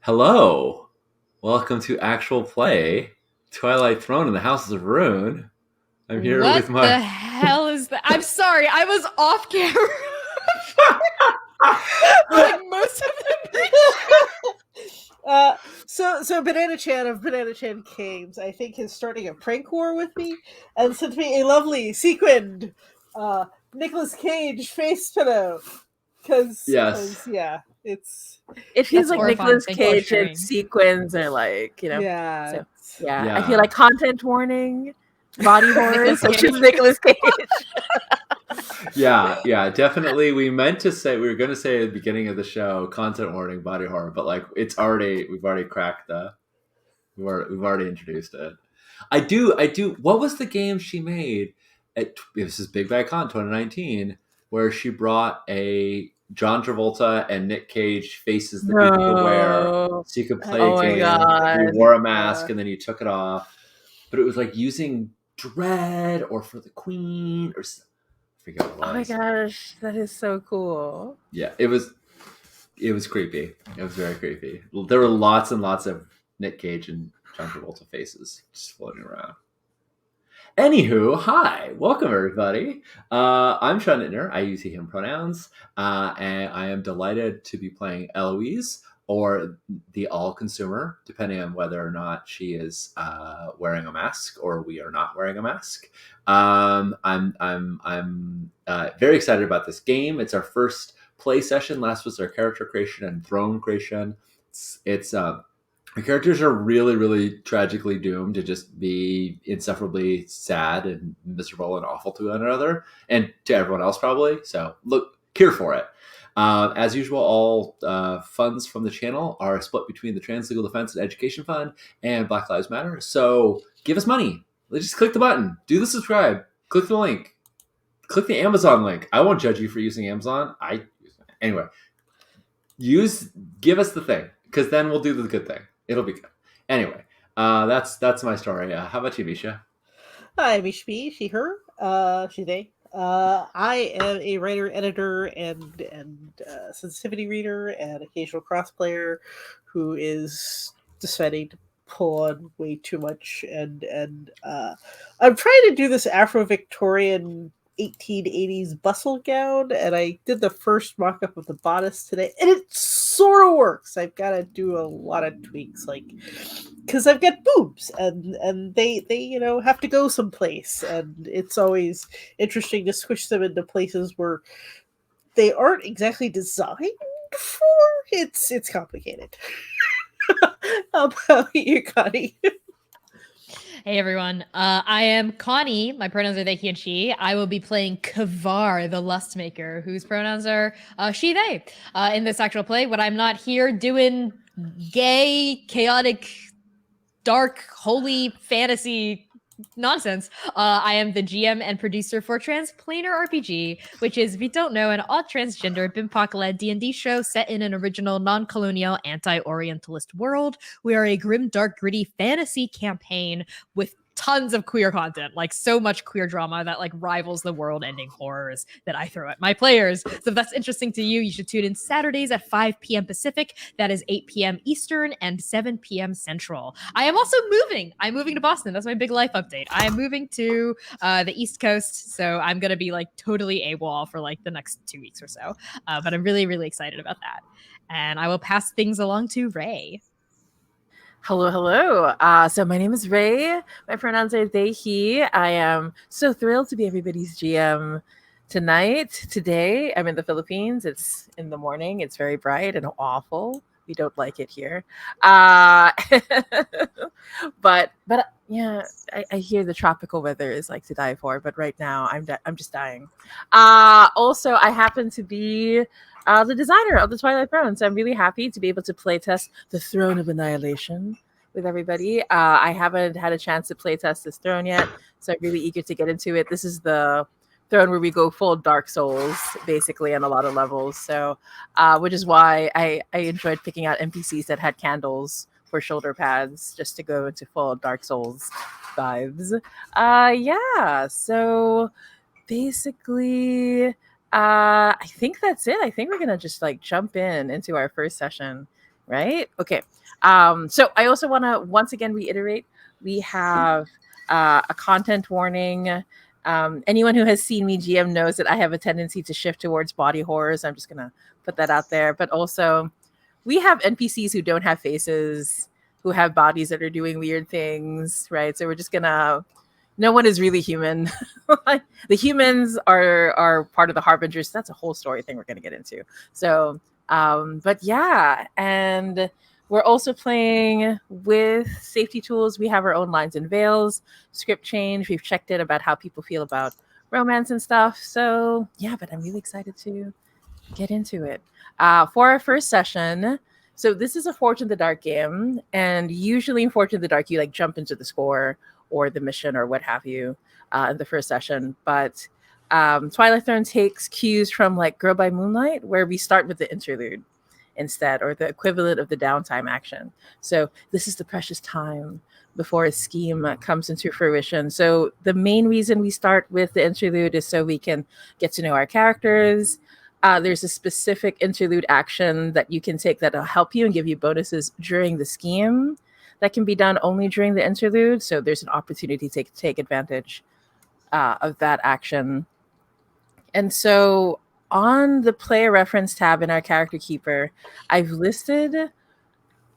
Hello, welcome to Actual Play, Twilight Throne in the Houses of Ruin. I'm here What with my. the hell is that? I'm sorry, I was off camera for like most of the So Banana Chan of Banana Chan Games, I think, is starting a prank war with me and sent me a lovely sequined Nicolas Cage face pillow. Yes. Yeah, it's It feels That's like horrifying. Nicolas Thank you for Cage and sharing. sequins are yeah, So it's, yeah, Yeah. I feel like content warning, body horror, Nicolas such Cage. as Nicolas Cage. Yeah, definitely. We going to say at the beginning of the show, content warning, body horror, but like we've already cracked we've already introduced it. I do. What was the game she made? This is Big Bad Con 2019, where she brought a John Travolta and Nick Cage faces that people could wear, No. so you could play Oh a my game. God. You wore a mask and then you took it off, but it was like using Dread or For the Queen or I forget what it Oh my was. gosh, that is so cool. Yeah, it was creepy. It was very creepy. There were lots and lots of Nick Cage and John Travolta faces just floating around. Anywho, hi, welcome everybody. I'm Sean Nittner. I use he, him pronouns, and I am delighted to be playing Eloise, or the all-consumer, depending on whether or not she is wearing a mask or we are not wearing a mask. I'm very excited about this game. It's our first play session. Last was our character creation and throne creation. It's our characters are really, really tragically doomed to just be insufferably sad and miserable and awful to one another and to everyone else probably. So look, here for it. As usual, all funds from the channel are split between the Trans Legal Defense and Education Fund and Black Lives Matter. So give us money. Just click the button, do the subscribe, click the link, click the Amazon link. I won't judge you for using Amazon. Anyway, give us the thing, because then we'll do the good thing. It'll be good. Anyway, that's my story. How about you, Misha? Hi, Mishmi, she, her, she, they. I am a writer, editor, and sensitivity reader, and occasional crossplayer who is deciding to pull on way too much. And I'm trying to do this Afro-Victorian 1880s bustle gown, and I did the first mock-up of the bodice today, and it sort of works. I've got to do a lot of tweaks, like, because I've got boobs, and they have to go someplace, and it's always interesting to squish them into places where they aren't exactly designed for. It's complicated. How about you, Connie? Hey everyone, I am Connie. My pronouns are they, he, and she. I will be playing Kavar, the lust maker, whose pronouns are she, they. In this actual play, when I'm not here doing gay, chaotic, dark, holy fantasy nonsense, I am the GM and producer for Transplanar RPG, which is, if you don't know, an odd transgender BIMPOC-led D&D show set in an original non-colonial anti-orientalist world. We are a grim, dark, gritty fantasy campaign with tons of queer content, like so much queer drama that like rivals the world-ending horrors that I throw at my players. So if that's interesting to you, you should tune in Saturdays at 5 p.m. Pacific. That is 8 p.m. Eastern and 7 p.m. Central. I am also moving. I'm moving to Boston. That's my big life update. I am moving to the East Coast, so I'm gonna be like totally AWOL for like the next 2 weeks or so. But I'm really, really excited about that. And I will pass things along to Ray. Hello. So my name is Ray. My pronouns are they, he. I am so thrilled to be everybody's GM today. I'm in the Philippines. It's in the morning. It's very bright and awful. We don't like it here. But yeah, I hear the tropical weather is like to die for. But right now, I'm just dying. Also, I happen to be the designer of the Twilight Throne, so I'm really happy to be able to playtest the Throne of Annihilation with everybody. I haven't had a chance to playtest this throne yet, so I'm really eager to get into it. This is the throne where we go full Dark Souls, basically, on a lot of levels. So, which is why I enjoyed picking out NPCs that had candles for shoulder pads, just to go into full Dark Souls vibes. Yeah. So basically, I think that's it. I think we're gonna just like jump into our first session right? Okay. So I also want to once again reiterate we have a content warning. Anyone who has seen me GM knows that I have a tendency to shift towards body horrors. I'm just going to put that out there. But also, we have NPCs who don't have faces, who have bodies that are doing weird things, right? So we're just going to. No one is really human. The humans are part of the harbingers. That's a whole story thing we're going to get into. So but yeah, and we're also playing with safety tools. We have our own lines and veils, script change. We've checked in about how people feel about romance and stuff. So yeah, but I'm really excited to get into it. For our first session, so this is a Forge in the Dark game, and usually in Forge in the Dark, you like jump into the score or the mission or what have you in the first session. But Twilight Throne takes cues from like Girl by Moonlight, where we start with the interlude instead, or the equivalent of the downtime action. So this is the precious time before a scheme comes into fruition. So the main reason we start with the interlude is so we can get to know our characters. There's a specific interlude action that you can take that'll help you and give you bonuses during the scheme that can be done only during the interlude. So there's an opportunity to take advantage of that action. And so on the player reference tab in our character keeper, I've listed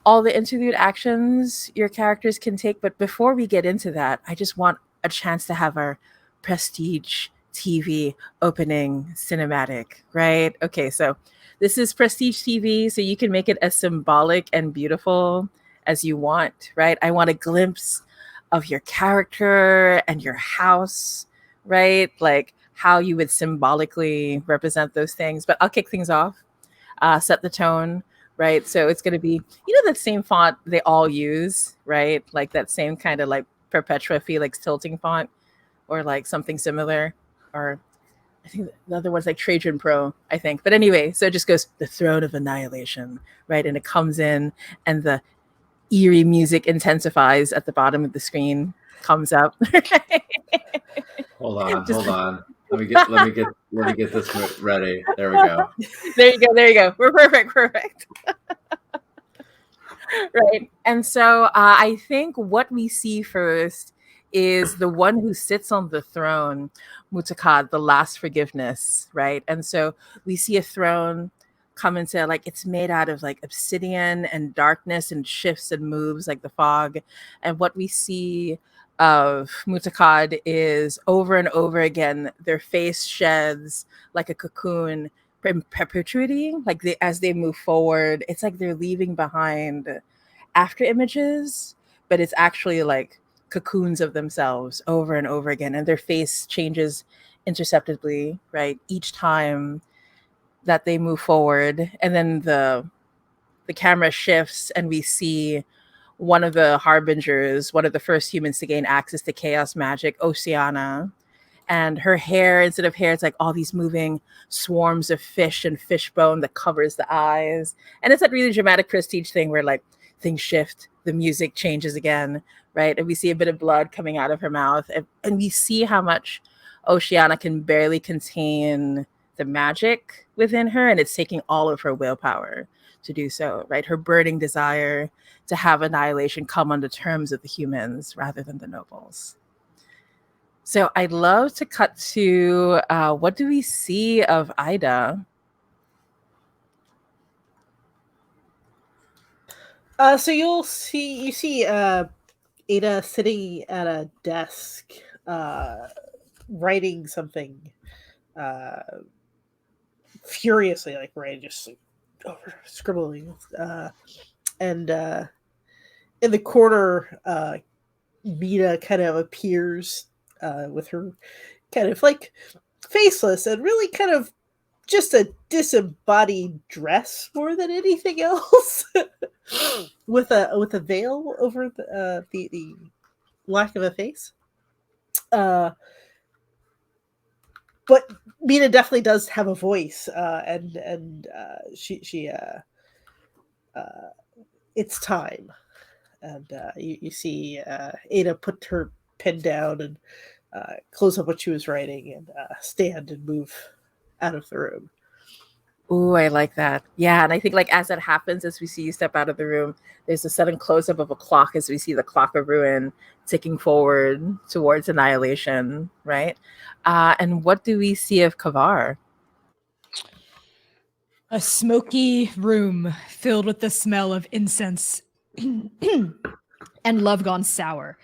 all the interlude actions your characters can take. But before we get into that, I just want a chance to have our Prestige TV opening cinematic, right? Okay, so this is Prestige TV, so you can make it as symbolic and beautiful as you want, right? I want a glimpse of your character and your house, right? Like how you would symbolically represent those things. But I'll kick things off, set the tone, right? So it's going to be, that same font they all use, right? Like that same kind of like Perpetua Felix tilting font or like something similar. Or I think the other one's like Trajan Pro, I think. But anyway, so it just goes the throne of annihilation, right? And it comes in and the eerie music intensifies at the bottom of the screen, comes up. Hold on, Just- hold on. Let me get this ready. There we go. There you go. We're perfect. Right. And so I think what we see first is the one who sits on the throne, Mutakad, the last forgiveness, right? And so we see a throne come into like it's made out of like obsidian and darkness and shifts and moves like the fog. And what we see of Mutakad is over and over again, their face sheds like a cocoon in perpetuity, like as they move forward. It's like they're leaving behind after images, but it's actually like cocoons of themselves over and over again, and their face changes imperceptibly, right? Each time that they move forward, and then the camera shifts, and we see one of the harbingers, one of the first humans to gain access to chaos magic, Oceana. And her hair, instead of hair, it's like all these moving swarms of fish and fish bone that covers the eyes. And it's that really dramatic Prestige thing where like things shift, the music changes again, right? And we see a bit of blood coming out of her mouth. And we see how much Oceana can barely contain the magic within her. And it's taking all of her willpower to do so, right? Her burning desire to have annihilation come on the terms of the humans rather than the nobles. So I'd love to cut to what do we see of Ida? So you see Ada sitting at a desk, writing something furiously, like right, just over scribbling, and in the corner, Mina kind of appears with her kind of like faceless and really kind of just a disembodied dress more than anything else, with a veil over the lack of a face. But Mina definitely does have a voice, and she it's time, and you see Ada put her pen down and close up what she was writing and stand and move out of the room. Ooh, I like that. Yeah, and I think like as that happens, as we see you step out of the room, there's a sudden close up of a clock as we see the clock of ruin ticking forward towards annihilation, right? And what do we see of Kavar? A smoky room filled with the smell of incense and love gone sour.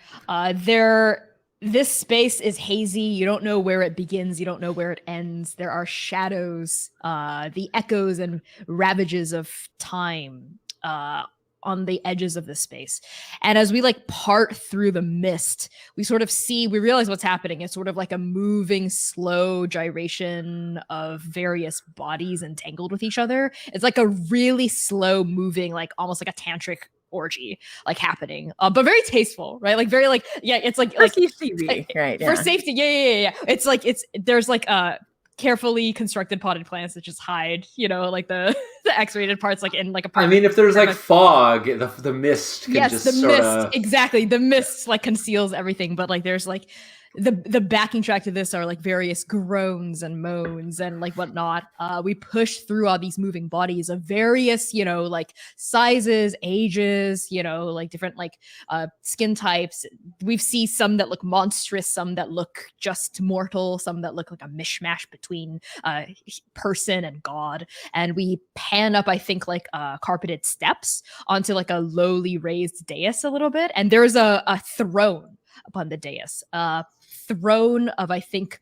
This space is hazy. You don't know where it begins. You don't know where it ends. There are shadows, the echoes and ravages of time on the edges of the space. And as we like part through the mist, we realize what's happening. It's sort of like a moving, slow gyration of various bodies entangled with each other. It's like a really slow moving, like almost like a tantric orgy like happening, but very tasteful, right? Like very like, yeah, it's like TV, right? For safety. Yeah. It's like there's like carefully constructed potted plants that just hide, like the the X-rated parts, like in like a I mean, if there's like fog, the mist can just the sort mist, of... exactly. The mist like conceals everything, but like there's like the backing track to this are like various groans and moans and like whatnot. We push through all these moving bodies of various, like sizes, ages, like different like skin types. We see some that look monstrous, some that look just mortal, some that look like a mishmash between person and god. And we pan up, I think, like carpeted steps onto like a lowly raised dais a little bit, and there's a throne upon the dais, throne of, I think,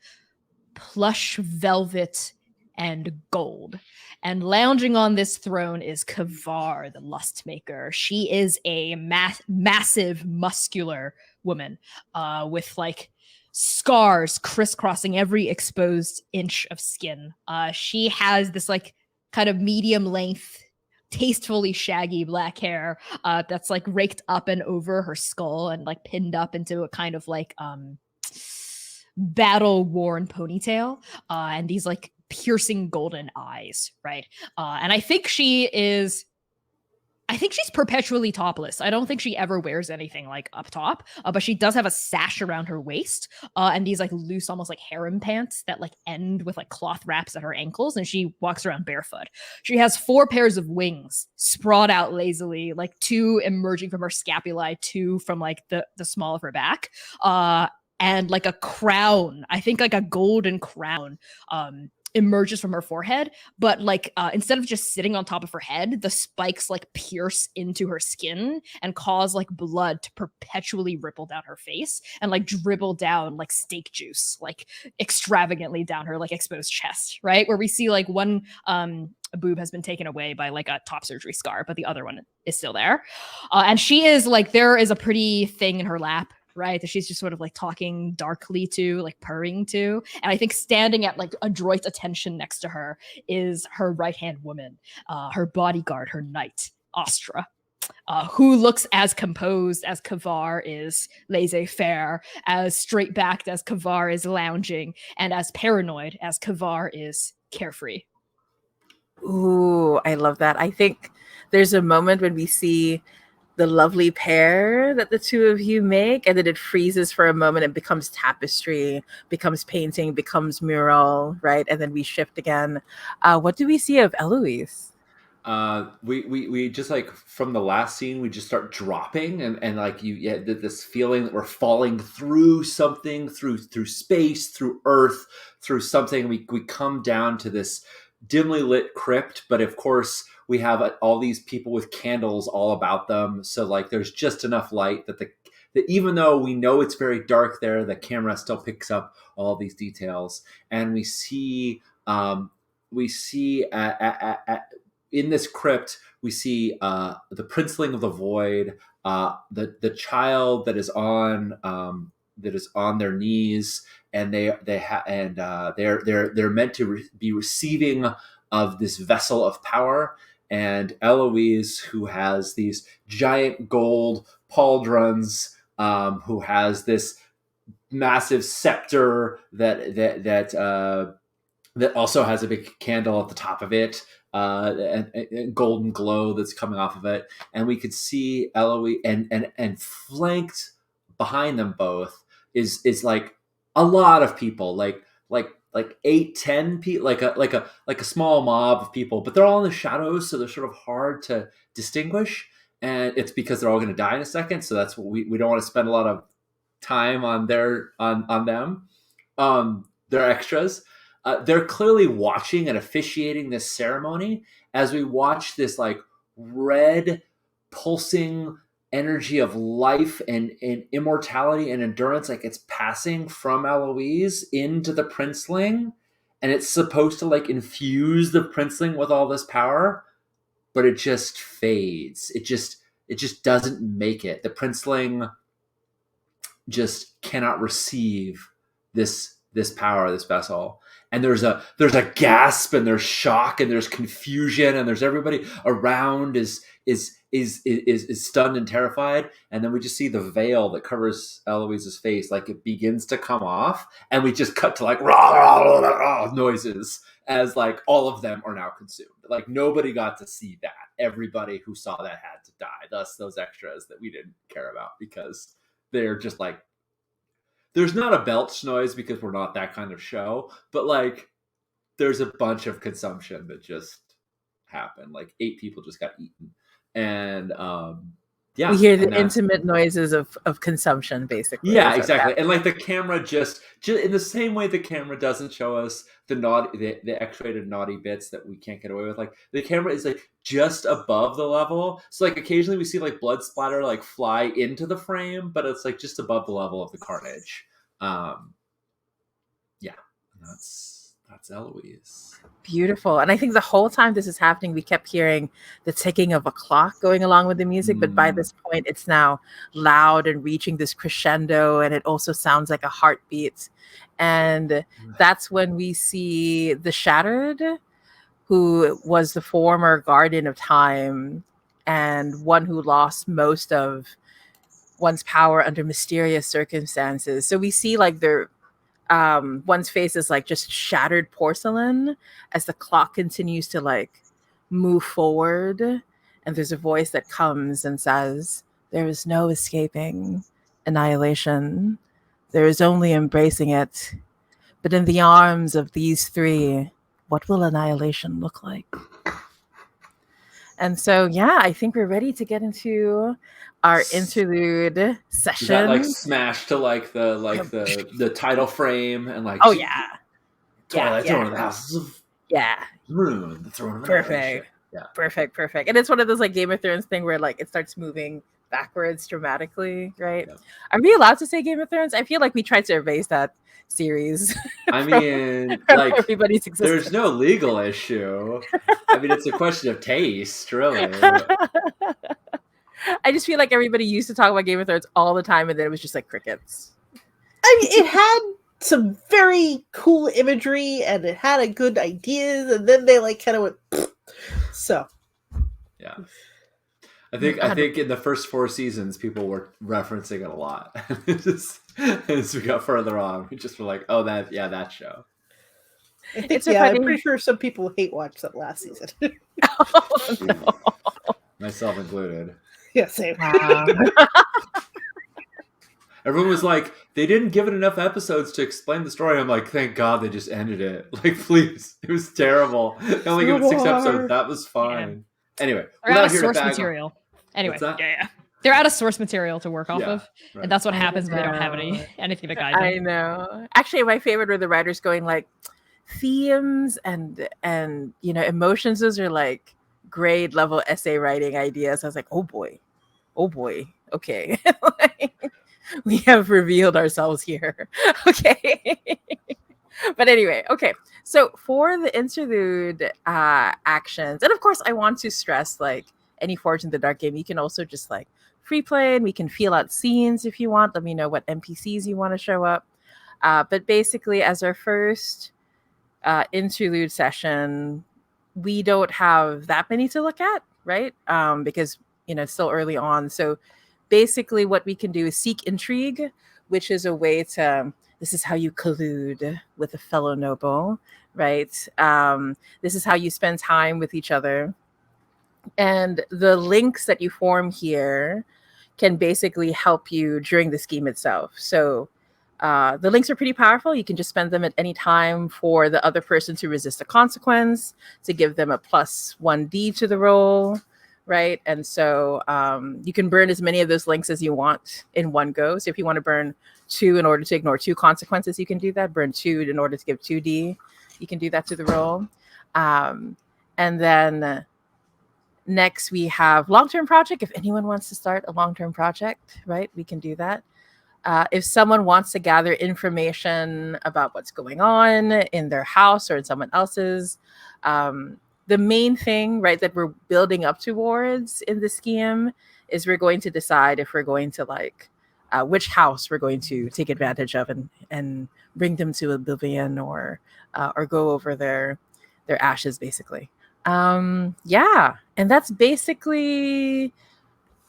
plush velvet and gold. And lounging on this throne is Kavar, the lust maker. She is a massive, muscular woman with like scars crisscrossing every exposed inch of skin. She has this like kind of medium length, tastefully shaggy black hair that's like raked up and over her skull and like pinned up into a kind of like battle worn ponytail, and these like piercing golden eyes, right? And I think she's perpetually topless. I don't think she ever wears anything like up top, but she does have a sash around her waist, and these like loose, almost like harem pants that like end with like cloth wraps at her ankles, and she walks around barefoot. She has 4 pairs of wings sprawled out lazily, like 2 emerging from her scapulae, 2 from like the small of her back, and like a crown, I think like a golden crown, emerges from her forehead, but like instead of just sitting on top of her head, the spikes like pierce into her skin and cause like blood to perpetually ripple down her face and like dribble down like steak juice, like extravagantly down her like exposed chest, right? Where we see like one boob has been taken away by like a top surgery scar, but the other one is still there. And she is like, there is a pretty thing in her lap, right, that she's just sort of like talking darkly to, like purring to. And I think standing at like adroit attention next to her is her right hand woman, her bodyguard, her knight, Astra. Who looks as composed as Kavar is laissez-faire, as straight-backed as Kavar is lounging, and as paranoid as Kavar is carefree. Ooh, I love that. I think there's a moment when we see the lovely pair that the two of you make, and then it freezes for a moment and becomes tapestry, becomes painting, becomes mural, right? And then we shift again. What do we see of Eloise? We just like from the last scene, we just start dropping, and like you get this feeling that we're falling through something, through space, through earth, through something. We come down to this dimly lit crypt, but of course we have all these people with candles all about them, so like there's just enough light that even though we know it's very dark there, the camera still picks up all these details. And we see in this crypt, we see the princeling of the void, the child that is on their knees, and they're meant to be receiving of this vessel of power. And Eloise, who has these giant gold pauldrons, who has this massive scepter that also has a big candle at the top of it, and golden glow that's coming off of it. And we could see Eloise, and flanked behind them both is like a lot of people, like like 8, 10 people, like a small mob of people, but they're all in the shadows, so they're sort of hard to distinguish. And it's because they're all going to die in a second, so that's what we don't want to spend a lot of time on on them. They're extras. They're clearly watching and officiating this ceremony as we watch this like red pulsing energy of life and immortality and endurance, like it's passing from Eloise into the princeling, and it's supposed to like infuse the princeling with all this power, but it just fades. It just doesn't make it. The princeling just cannot receive this power, this vessel. And there's a gasp, and there's shock, and there's confusion, and there's everybody around is stunned and terrified. And then we just see the veil that covers Eloise's face, like it begins to come off, and we just cut to like rah, rah, rah, rah, rah, noises as like all of them are now consumed. Like nobody got to see that. Everybody who saw that had to die. Thus those extras that we didn't care about, because they're just like, there's not a belch noise because we're not that kind of show, but like there's a bunch of consumption that just happened. Like 8 people just got eaten. And yeah, we hear the intimate noises of consumption, basically. Yeah, exactly. And like the camera just in the same way the camera doesn't show us the X-rated naughty bits that we can't get away with. Like the camera is like just above the level. So like occasionally we see like blood splatter like fly into the frame, but it's like just above the level of the carnage. Yeah, that's Eloise. Beautiful. And I think the whole time this is happening, we kept hearing the ticking of a clock going along with the music. But by this point, it's now loud and reaching this crescendo. And it also sounds like a heartbeat. And that's when we see the Shattered, who was the former guardian of time and one who lost most of one's power under mysterious circumstances. So we see like their one's face is like just shattered porcelain as the clock continues to like move forward, and there's a voice that comes and says, "There is no escaping annihilation. There is only embracing it. But in the arms of these 3, what will annihilation look like?" And so, yeah, I think we're ready to get into our interlude session. Is that like smashed to like the title frame and like oh yeah, Twilight Throne of the Houses of Ruin, the Throne of perfect. Yeah, perfect. And it's one of those like Game of Thrones thing where like it starts moving backwards dramatically, right? Yeah. Are we allowed to say Game of Thrones? I feel like we tried to erase that series. I mean, like everybody's existence. There's no legal issue. I mean, it's a question of taste, really. I just feel like everybody used to talk about Game of Thrones all the time, and then it was just like crickets. I mean, it had some very cool imagery, and it had a good ideas, and then they like kind of went. Pfft. So, yeah, I think in the first 4 seasons, people were referencing it a lot. As we got further on, we just were like, "Oh, that show." I think, I'm pretty sure some people hate watch that last season. Oh, no. Myself included. Yeah, same. Everyone was like, they didn't give it enough episodes to explain the story. I'm like, thank God they just ended it. Like, please. It was terrible. They only gave it 6 episodes. That was fine. Yeah. Anyway, we're out of source material. Anyway, yeah. They're out of source material to work off of. Right. And that's what happens when they don't have anything to guide them. I know. Actually, my favorite were the writers going like, themes and emotions. Those are like grade level essay writing ideas. I was like, oh boy, okay. We have revealed ourselves here. Okay. But anyway, okay, so for the interlude actions, and of course I want to stress, like any Forge in the Dark game, you can also just like free play, and we can feel out scenes if you want. Let me know what NPCs you want to show up, but basically as our first interlude session, we don't have that many to look at, right? Because it's still early on. So basically what we can do is seek intrigue, which is a way to, this is how you collude with a fellow noble, right? This is how you spend time with each other. And the links that you form here can basically help you during the scheme itself. So The links are pretty powerful. You can just spend them at any time for the other person to resist a consequence, to give them a +1d to the roll, right? And so you can burn as many of those links as you want in one go. So if you want to burn 2 in order to ignore 2 consequences, you can do that. Burn 2 in order to give 2d. You can do that to the roll. And then next we have long-term project. If anyone wants to start a long-term project, right, we can do that. If someone wants to gather information about what's going on in their house or in someone else's, the main thing, right, that we're building up towards in the scheme is we're going to decide if we're going to which house we're going to take advantage of and bring them to oblivion or go over their ashes, basically. Yeah, and that's basically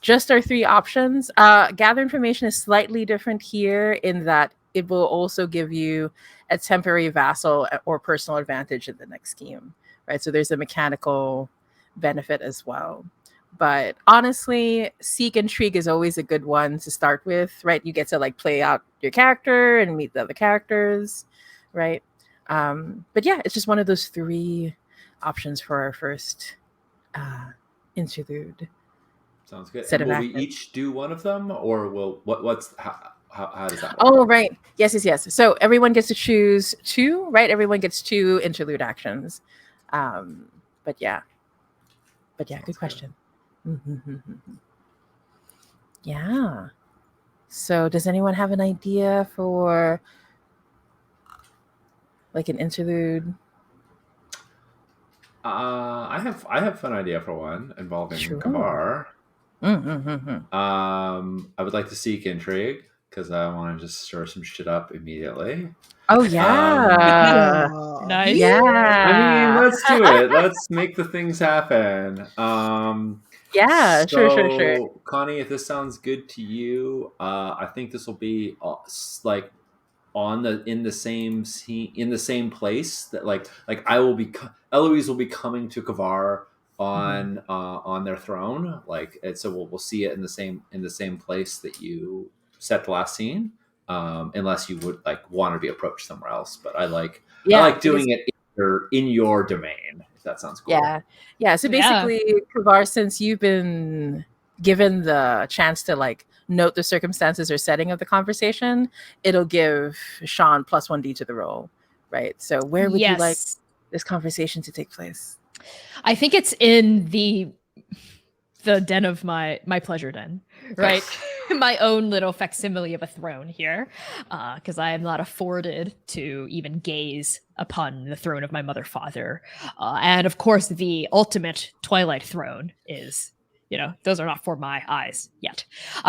just our 3 options. Gather information is slightly different here in that it will also give you a temporary vassal or personal advantage in the next scheme, right? So there's a mechanical benefit as well. But honestly, seek intrigue is always a good one to start with, right? You get to play out your character and meet the other characters, right? But yeah, it's just one of those 3 options for our first interlude. Sounds good. Set And of will we actions. each do one of them, or how does that work? Oh, right. Yes. So everyone gets to choose 2, right? Everyone gets 2 interlude actions. But yeah, Sounds good question. Yeah. So does anyone have an idea for an interlude? I have an idea for one involving Sure. Kavar. Mm-hmm. I would like to seek intrigue because I want to just stir some shit up immediately. Oh yeah. Nice. Yeah. I mean, let's do it. Let's make the things happen. Yeah. Sure. Connie, if this sounds good to you, I think this will be in the same scene, in the same place that I will be. Eloise will be coming to Kavar on their throne, and so we'll see it in the same place that you set the last scene, unless you would want to be approached somewhere else. But I like doing it in your domain, if that sounds cool. Yeah. So basically, Kavar, since you've been given the chance to note the circumstances or setting of the conversation, it'll give Sean +1d to the roll, right? So where would you like this conversation to take place? I think it's in the den of my pleasure den, right? My own little facsimile of a throne here, because I am not afforded to even gaze upon the throne of my mother-father. And of course, the ultimate Twilight throne is, those are not for my eyes yet.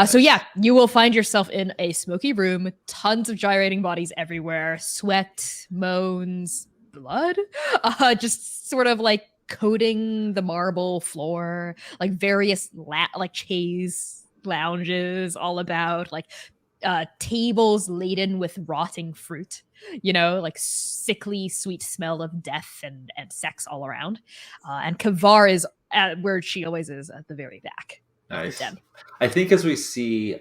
So yeah, you will find yourself in a smoky room, tons of gyrating bodies everywhere, sweat, moans, blood, just sort of coating the marble floor, various chaise lounges all about, tables laden with rotting fruit, sickly sweet smell of death and sex all around. And Kavar is where she always is, at the very back. Nice. I think as we see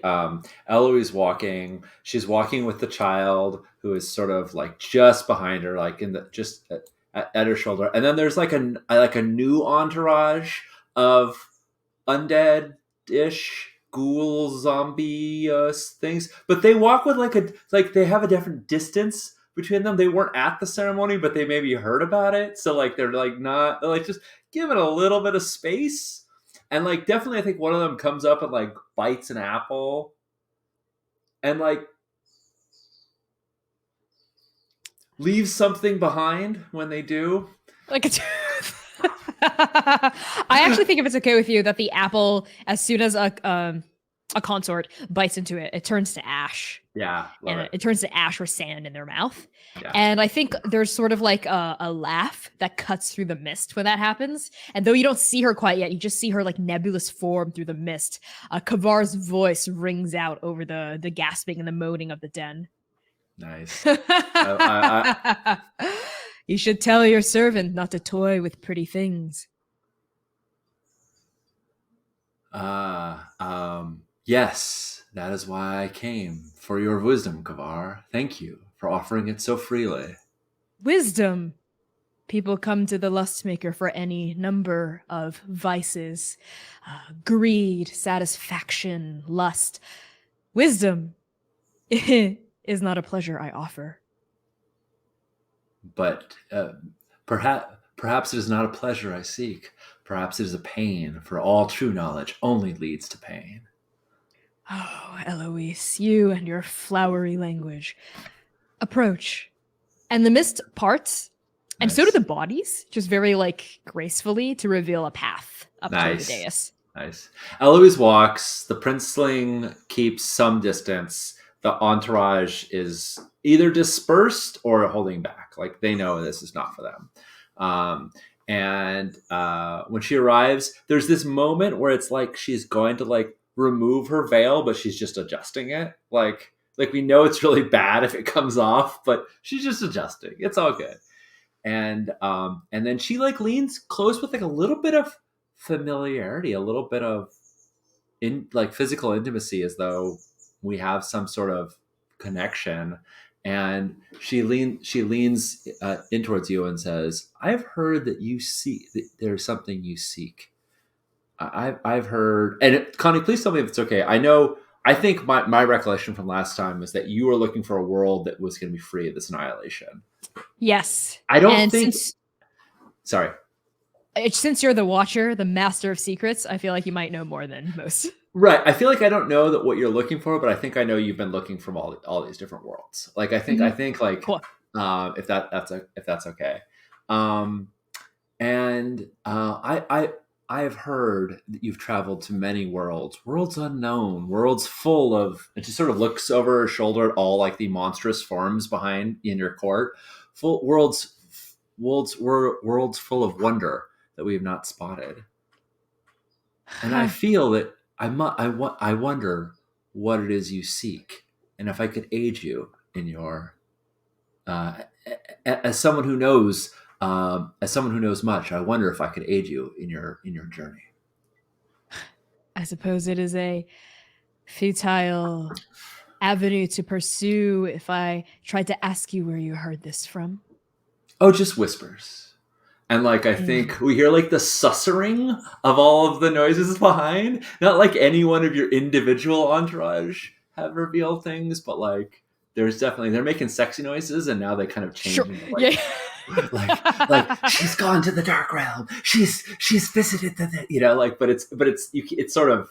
Eloise walking, she's walking with the child who is sort of just behind her, at her shoulder, and then there's a new entourage of undead-ish ghoul zombie things, but they walk with they have a different distance between them. They weren't at the ceremony, but they maybe heard about it, so they're just give it a little bit of space. And definitely I think one of them comes up and bites an apple and leaves something behind when they do. Like a tooth. I actually think, if it's okay with you, that the apple, as soon as a consort bites into it, it turns to ash. Yeah. It turns to ash or sand in their mouth. Yeah. And I think there's sort of a laugh that cuts through the mist when that happens. And though you don't see her quite yet, you just see her nebulous form through the mist. Kavar's voice rings out over the gasping and the moaning of the den. Nice. You should tell your servant not to toy with pretty things. Yes. That is why I came, for your wisdom, Kavar. Thank you for offering it so freely. Wisdom. People come to the Lustmaker for any number of vices: greed, satisfaction, lust. Wisdom is not a pleasure I offer. But perhaps it is not a pleasure I seek. Perhaps it is a pain, for all true knowledge only leads to pain. Oh, Eloise, you and your flowery language. Approach. And the mist parts, and so do Nice. the bodies, just very gracefully to reveal a path up to the Nice. dais. Nice. Eloise walks. The princeling keeps some distance. The entourage is either dispersed or holding back. Like they know this is not for them. And when she arrives, there's this moment where it's like she's going to remove her veil, but she's just adjusting it. Like we know it's really bad if it comes off, but she's just adjusting. It's all good. And then she leans close with a little bit of familiarity, a little bit of physical intimacy, as though we have some sort of connection. And she leans in towards you and says, "I've heard that you seek. That there's something you seek. I've heard." And Connie, please tell me if it's okay. I think my recollection from last time was that you were looking for a world that was going to be free of this annihilation. Yes. I don't and think. Sorry. Since you're the Watcher, the master of secrets, I feel like you might know more than most. Right. I feel like I don't know that what you're looking for, but I think I know you've been looking from all these different worlds. I think Cool. if that's okay. And I have heard that you've traveled to many worlds unknown, worlds full of. And she sort of looks over her shoulder at all the monstrous forms behind in your court, full worlds full of wonder that we have not spotted. And I feel that I wonder what it is you seek, and if I could aid you in your, as someone who knows much, I wonder if I could aid you in your journey. I suppose it is a futile avenue to pursue if I tried to ask you where you heard this from. Oh, just whispers. And I think we hear the sussering of all of the noises behind. Not like any one of your individual entourage have revealed things, but there's definitely, they're making sexy noises, and now they kind of change. Sure. Into, she's gone to the dark realm. She's visited the but it's sort of,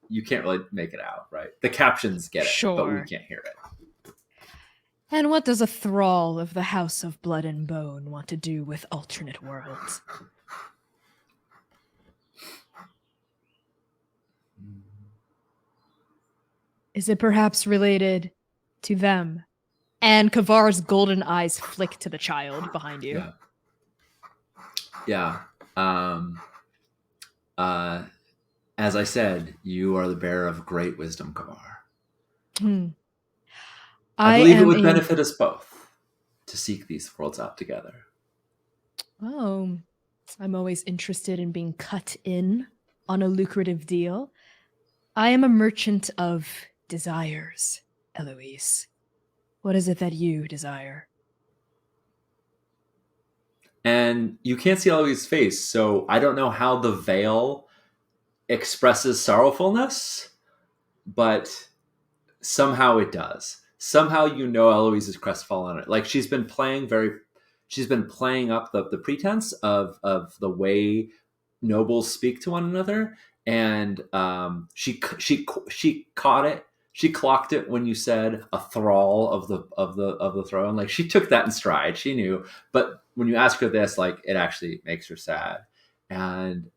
you can't really make it out, right? The captions get it, but we can't hear it. And what does a thrall of the House of Blood and Bone want to do with alternate worlds? Is it perhaps related to them? And Kavar's golden eyes flick to the child behind you. Yeah. As I said, you are the bearer of great wisdom, Kavar. I believe it would benefit us both to seek these worlds out together. Oh, I'm always interested in being cut in on a lucrative deal. I am a merchant of desires, Eloise. What is it that you desire? And you can't see Eloise's face, so I don't know how the veil expresses sorrowfulness, but somehow it does. Somehow Eloise is crestfallen. She's been playing up the pretense of the way nobles speak to one another, and she caught it. She clocked it when you said a thrall of the throne. She took that in stride. She knew, but when you ask her this, it actually makes her sad, and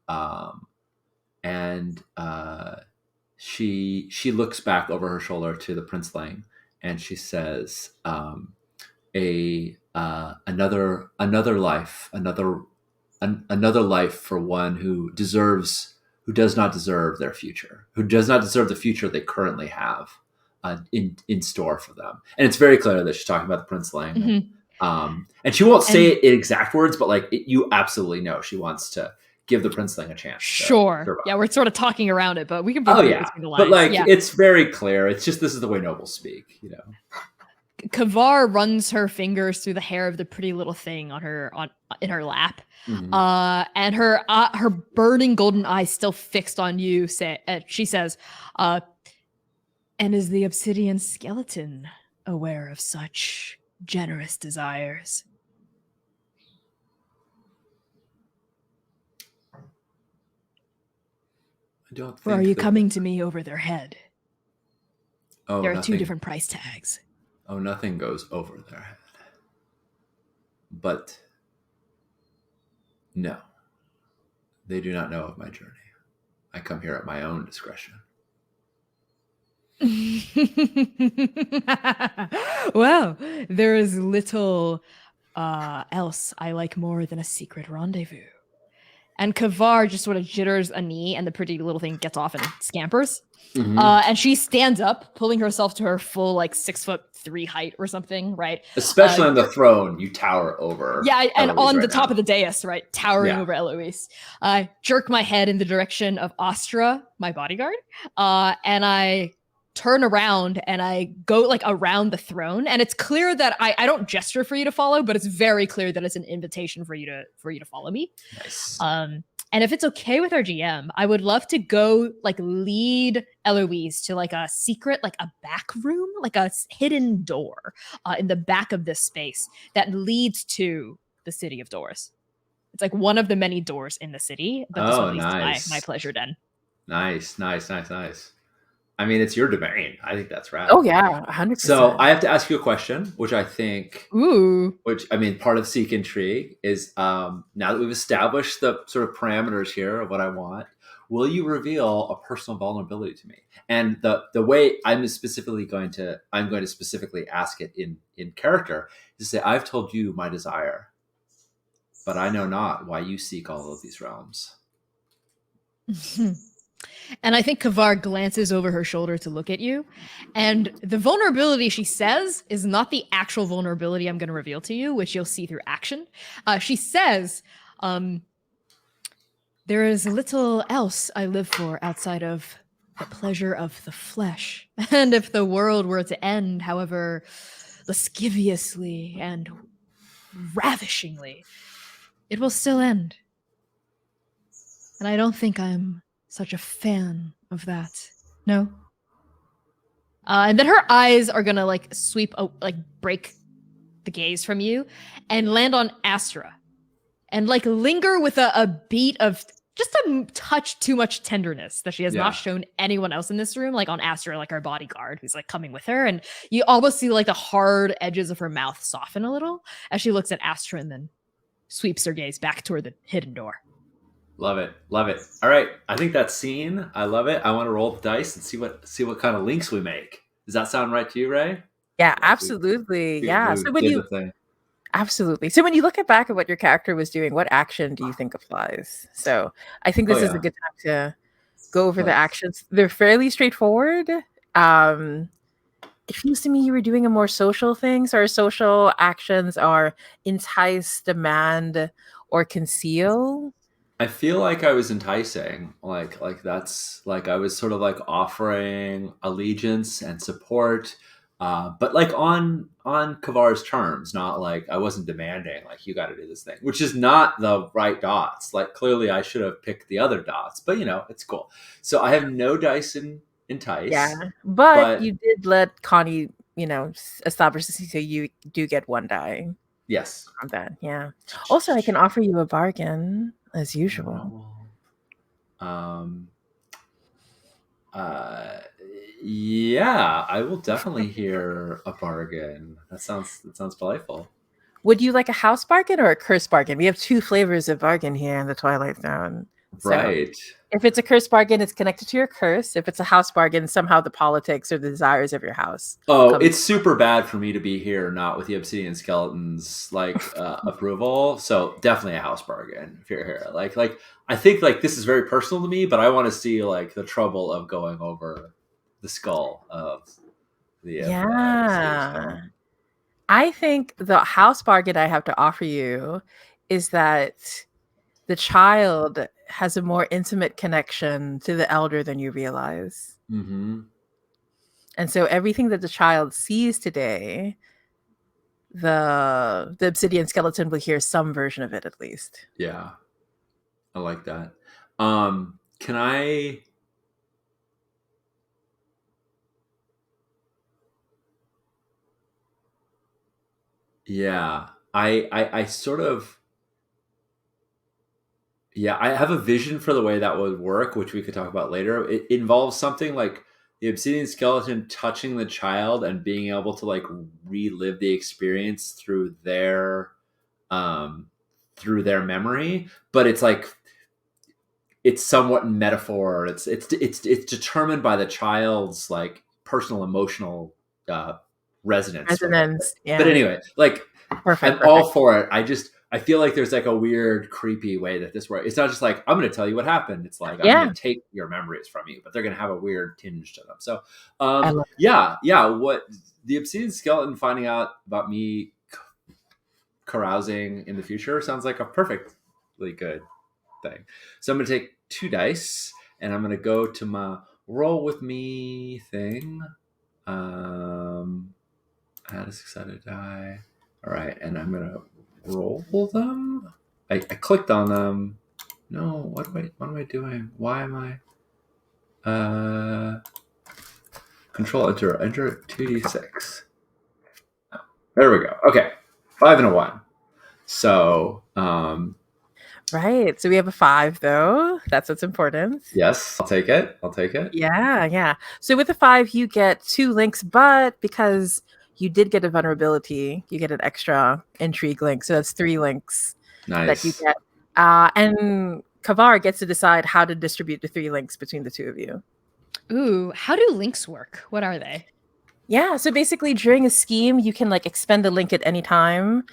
she looks back over her shoulder to the princeling. And she says, another life, another life for one who does not deserve their future, who does not deserve the future they currently have in store for them. And it's very clear that she's talking about the princeling. And she won't say it in exact words, but you absolutely know she wants to give the princeling a chance. Sure. survive. Yeah, we're sort of talking around it, but we can Oh read it yeah, between the lines. but like yeah. it's very clear. It's just this is the way nobles speak, you know. Kavar runs her fingers through the hair of the pretty little thing in her lap, Mhm. and her burning golden eyes still fixed on you. She says, "And is the obsidian skeleton aware of such generous desires?" I don't Or are think you that- coming to me over their head? Oh, There are nothing. two different price tags. Oh, nothing goes over their head. But no, they do not know of my journey. I come here at my own discretion. Well, there is little else I like more than a secret rendezvous. And Kavar just sort of jitters a knee, and the pretty little thing gets off and scampers. Mhm. And she stands up, pulling herself to her full 6'3" height or something, right? Especially on the throne, you tower over. Yeah, and Eloise on right the top now. of the dais, right, towering Yeah. over Eloise. I jerk my head in the direction of Astra, my bodyguard, and I turn around and I go around the throne. And it's clear that I don't gesture for you to follow, but it's very clear that it's an invitation for you to follow me. Nice. And if it's okay with our GM, I would love to go lead Eloise to a secret, a back room, a hidden door in the back of this space that leads to the city of doors. It's one of the many doors in the city, but this one leads nice. to my pleasure den. Nice. I mean, it's your domain. I think that's right. Oh yeah, 100%. So I have to ask you a question, which I think, Ooh. Part of Seek Intrigue is now that we've established the sort of parameters here of what I want, will you reveal a personal vulnerability to me? And the way I'm going to specifically ask it in character is to say, I've told you my desire, but I know not why you seek all of these realms. And I think Kavar glances over her shoulder to look at you. And the vulnerability she says is not the actual vulnerability I'm going to reveal to you, which you'll see through action. She says, there is little else I live for outside of the pleasure of the flesh. And if the world were to end, however lasciviously and ravishingly, it will still end. And I don't think I'm such a fan of that. No. And then her eyes are gonna break the gaze from you and land on Astra and linger with a beat of just a touch too much tenderness that she has not shown anyone else in this room, on Astra, our bodyguard who's coming with her. And you almost see the hard edges of her mouth soften a little as she looks at Astra and then sweeps her gaze back toward the hidden door. Love it. All right, I think that's scene. I love it. I want to roll the dice and see what kind of links we make. Does that sound right to you, Ray? Yeah, absolutely. Yeah. So when you look back at what your character was doing, what action do you think applies? So I think this is a good time to go over the actions. They're fairly straightforward. It seems to me you were doing a more social thing. So our social actions are entice, demand, or conceal. I feel like I was enticing, that's I was sort of offering allegiance and support, but on Kavar's terms, not I wasn't demanding you got to do this thing, which is not the right dots. Clearly I should have picked the other dots, but it's cool. So I have no dice in entice. Yeah, but you did let Connie, establish this, so you do get one die. Yes. On that, yeah. Also, I can offer you a bargain. As usual. Yeah, I will definitely hear a bargain. That sounds delightful. Would you like a house bargain or a curse bargain? We have two flavors of bargain here in the Twilight Zone. Right. So if it's a curse bargain, it's connected to your curse. If it's a house bargain, somehow the politics or the desires of your house. Oh, it's super bad for me to be here, not with the Obsidian Skeletons approval. So definitely a house bargain if you're here. I think this is very personal to me, but I want to see the trouble of going over the skull of the I think the house bargain I have to offer you is that the child has a more intimate connection to the elder than you realize. Mm-hmm. And so everything that the child sees today, the obsidian skeleton will hear some version of it at least. Yeah, I like that. Can I? Yeah, I sort of. Yeah, I have a vision for the way that would work, which we could talk about later. It involves something like the obsidian skeleton touching the child and being able to like relive the experience um through their memory, but it's like it's somewhat metaphor. It's determined by the child's like personal emotional uh resonance with it. Resonance. But Yeah. anyway, like Perfect. I'm all for it. I feel like there's like a weird, creepy way that this works. It's not just like I'm going to tell you what happened. It's like I'm Yeah. going to take your memories from you, but they're going to have a weird tinge to them. So, I love yeah. What the obsidian skeleton finding out about me carousing in the future sounds like a perfectly good thing. So I'm going to take 2 dice, and I'm going to go to my roll with me thing. Add a 6-sided die. All right, and I'm gonna roll them. I clicked on them. No, what am I doing? Why am I? Control enter 2d6. There we go. Okay, 5 and a 1. So Right. So we have a 5 though. That's what's important. yes, I'll take it. Yeah. So with a 5, you get 2 links, but because you did get a vulnerability, you get an extra intrigue link. So that's 3 links that you Nice. get. And Kavar gets to decide how to distribute the 3 links between the 2 of you. Ooh, how do links work? What are they? Yeah, so basically during a scheme, you can like expend a link at any time.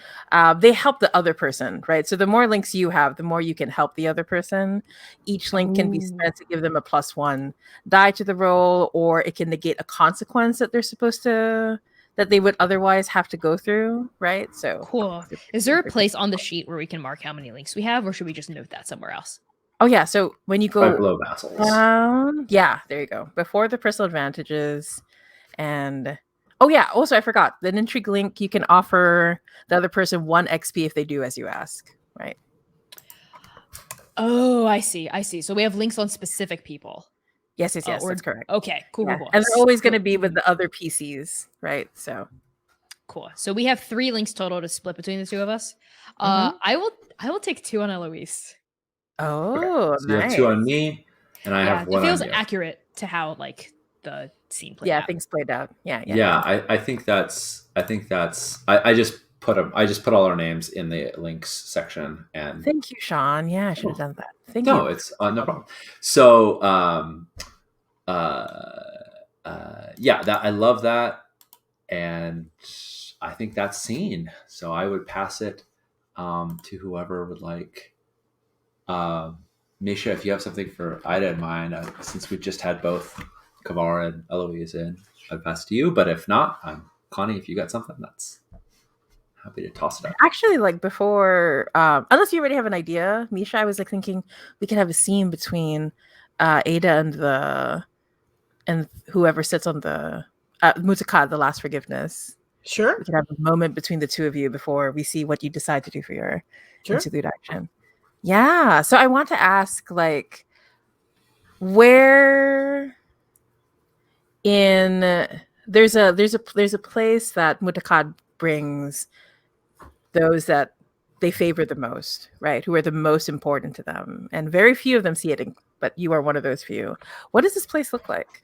They help the other person, right? So the more links you have, the more you can help the other person. Each link can be spent to give them a +1 die to the roll, or it can negate a consequence that they're supposed to, that they would otherwise have to go through, right? So Cool. Is there a place on the sheet where we can mark how many links we have, or should we just note that somewhere else? Oh yeah, so when you By go below vassals. yeah, there you go. Before the personal advantages. And oh yeah, also I forgot, the intrigue link, you can offer the other person 1 XP if they do as you ask, right? Oh, I see. So we have links on specific people. Yes, that's correct. Okay, cool. Yeah. And they're always going to be with the other PCs, right? So cool. So we have 3 links total to split between the 2 of us. Mhm. I will take 2 on Eloise. Oh, So you have 2 on me, and I have 1 it feels on you. accurate to how like the scene played yeah, out. things played out. Yeah. I think that's I just put all our names in the links section, and Thank you, Sean. Yeah, I should have done that. Thank no, you. it's no problem. So yeah, that I love that, and I think that's scene. So I would pass it to whoever would like. Misha, if you have something for Ida in mind, since we just had both Kavar and Eloise in, I'd pass to you. But if not, Connie, if you got something, that's happy to toss it up. Actually, like before, unless you already have an idea, Misha, I was like thinking we could have a scene between Ada and whoever sits on the Mutakad, the last forgiveness. Sure. We could have a moment between the 2 of you before we see what you decide to do for your interlude action. Yeah. So I want to ask, like, where in there's a place that Mutakad brings those that they favor the most, right? Who are the most important to them, and very few of them see it. But you are one of those few. What does this place look like?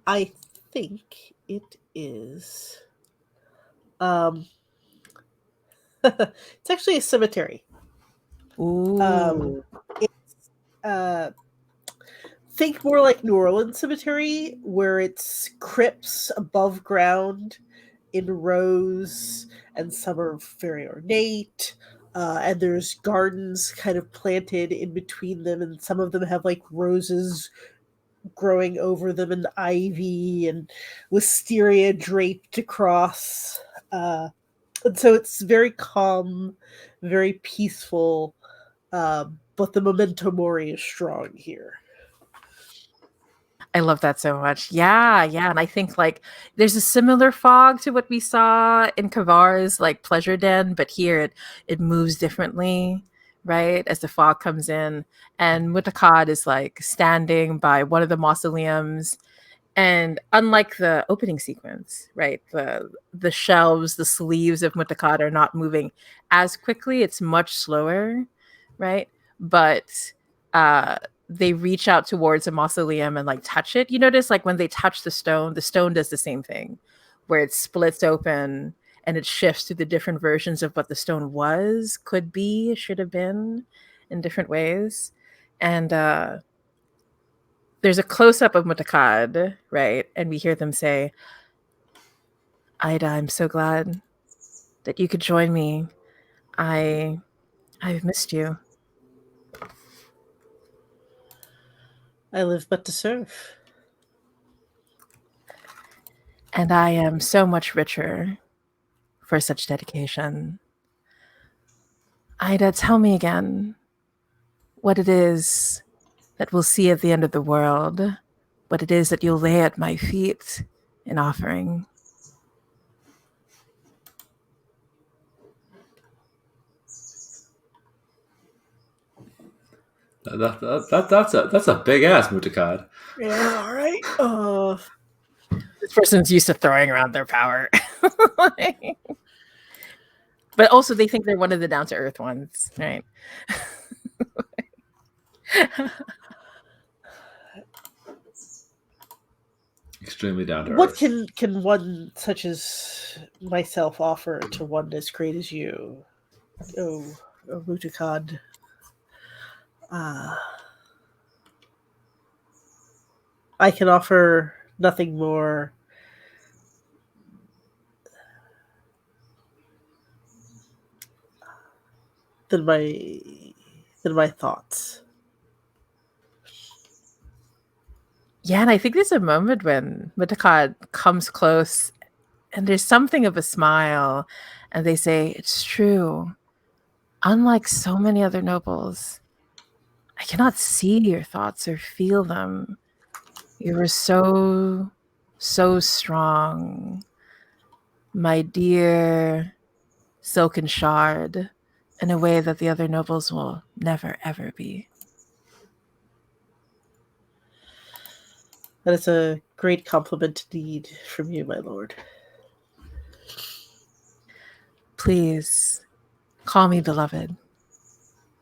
I think it is. It's actually a cemetery. Ooh. It's think more like New Orleans cemetery, where it's crypts above ground in rows, and some are very ornate. And there's gardens kind of planted in between them, and some of them have like roses growing over them and ivy and wisteria draped across. And so it's very calm, very peaceful, but the memento mori is strong here. I love that so much. Yeah, yeah. And I think like there's a similar fog to what we saw in Kavar's like pleasure den, but here it moves differently, right? As the fog comes in. And Mutakad is like standing by one of the mausoleums. And unlike the opening sequence, right? The shelves, the sleeves of Mutakad are not moving as quickly. It's much slower, right? But uh they reach out towards a mausoleum and like touch it. You notice like when they touch the stone does the same thing, where it splits open and it shifts to the different versions of what the stone was, could be, should have been, in different ways. And there's a close up of Mutakad, right? And we hear them say, Ida, I'm so glad that you could join me. I've missed you. I live but to serve. And I am so much richer for such dedication. Ida, tell me again what it is that we'll see at the end of the world, what it is that you'll lay at my feet in offering. That's a big ass Mutakad. Yeah, all right. This person's used to throwing around their power. But also they think they're one of the down to earth ones, right? Extremely down to What earth. can one such as myself offer to one as great as you? Oh, Mutakad. I can offer nothing more than my thoughts. Yeah, and I think there's a moment when Mutakad comes close and there's something of a smile, and they say, it's true. Unlike so many other nobles, I cannot see your thoughts or feel them. You were so, so strong, my dear silken shard, in a way that the other nobles will never, ever be. That is a great compliment indeed from you, my lord. Please, call me beloved,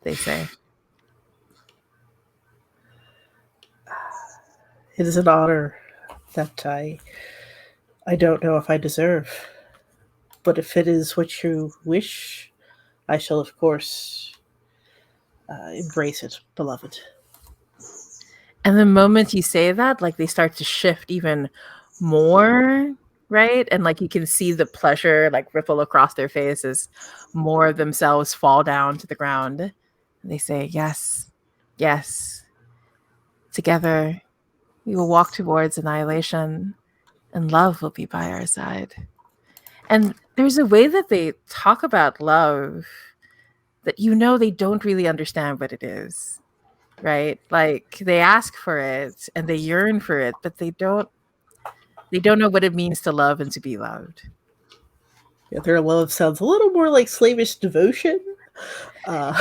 they say. It is an honor that I don't know if I deserve. But if it is what you wish, I shall, of course, embrace it, beloved. And the moment you say that, like they start to shift even more, right? And like you can see the pleasure like ripple across their faces, more of themselves fall down to the ground. And they say, yes, yes. Together, we will walk towards annihilation, and love will be by our side. And there's a way that they talk about love that you know they don't really understand what it is, right? Like they ask for it and they yearn for it, but they don't know what it means to love and to be loved. Yeah, their love sounds a little more like slavish devotion. Yeah.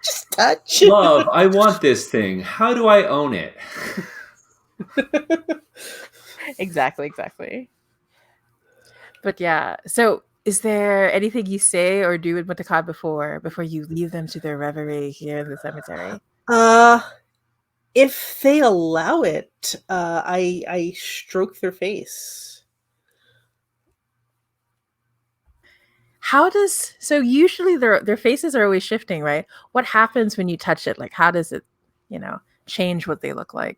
Just touch. Love, I want this thing. How do I own it? Exactly. But yeah, so is there anything you say or do with Mutakad before you leave them to their reverie here in the cemetery? If they allow it, I stroke their face. So usually their faces are always shifting, right? What happens when you touch it? Like how does it, change what they look like?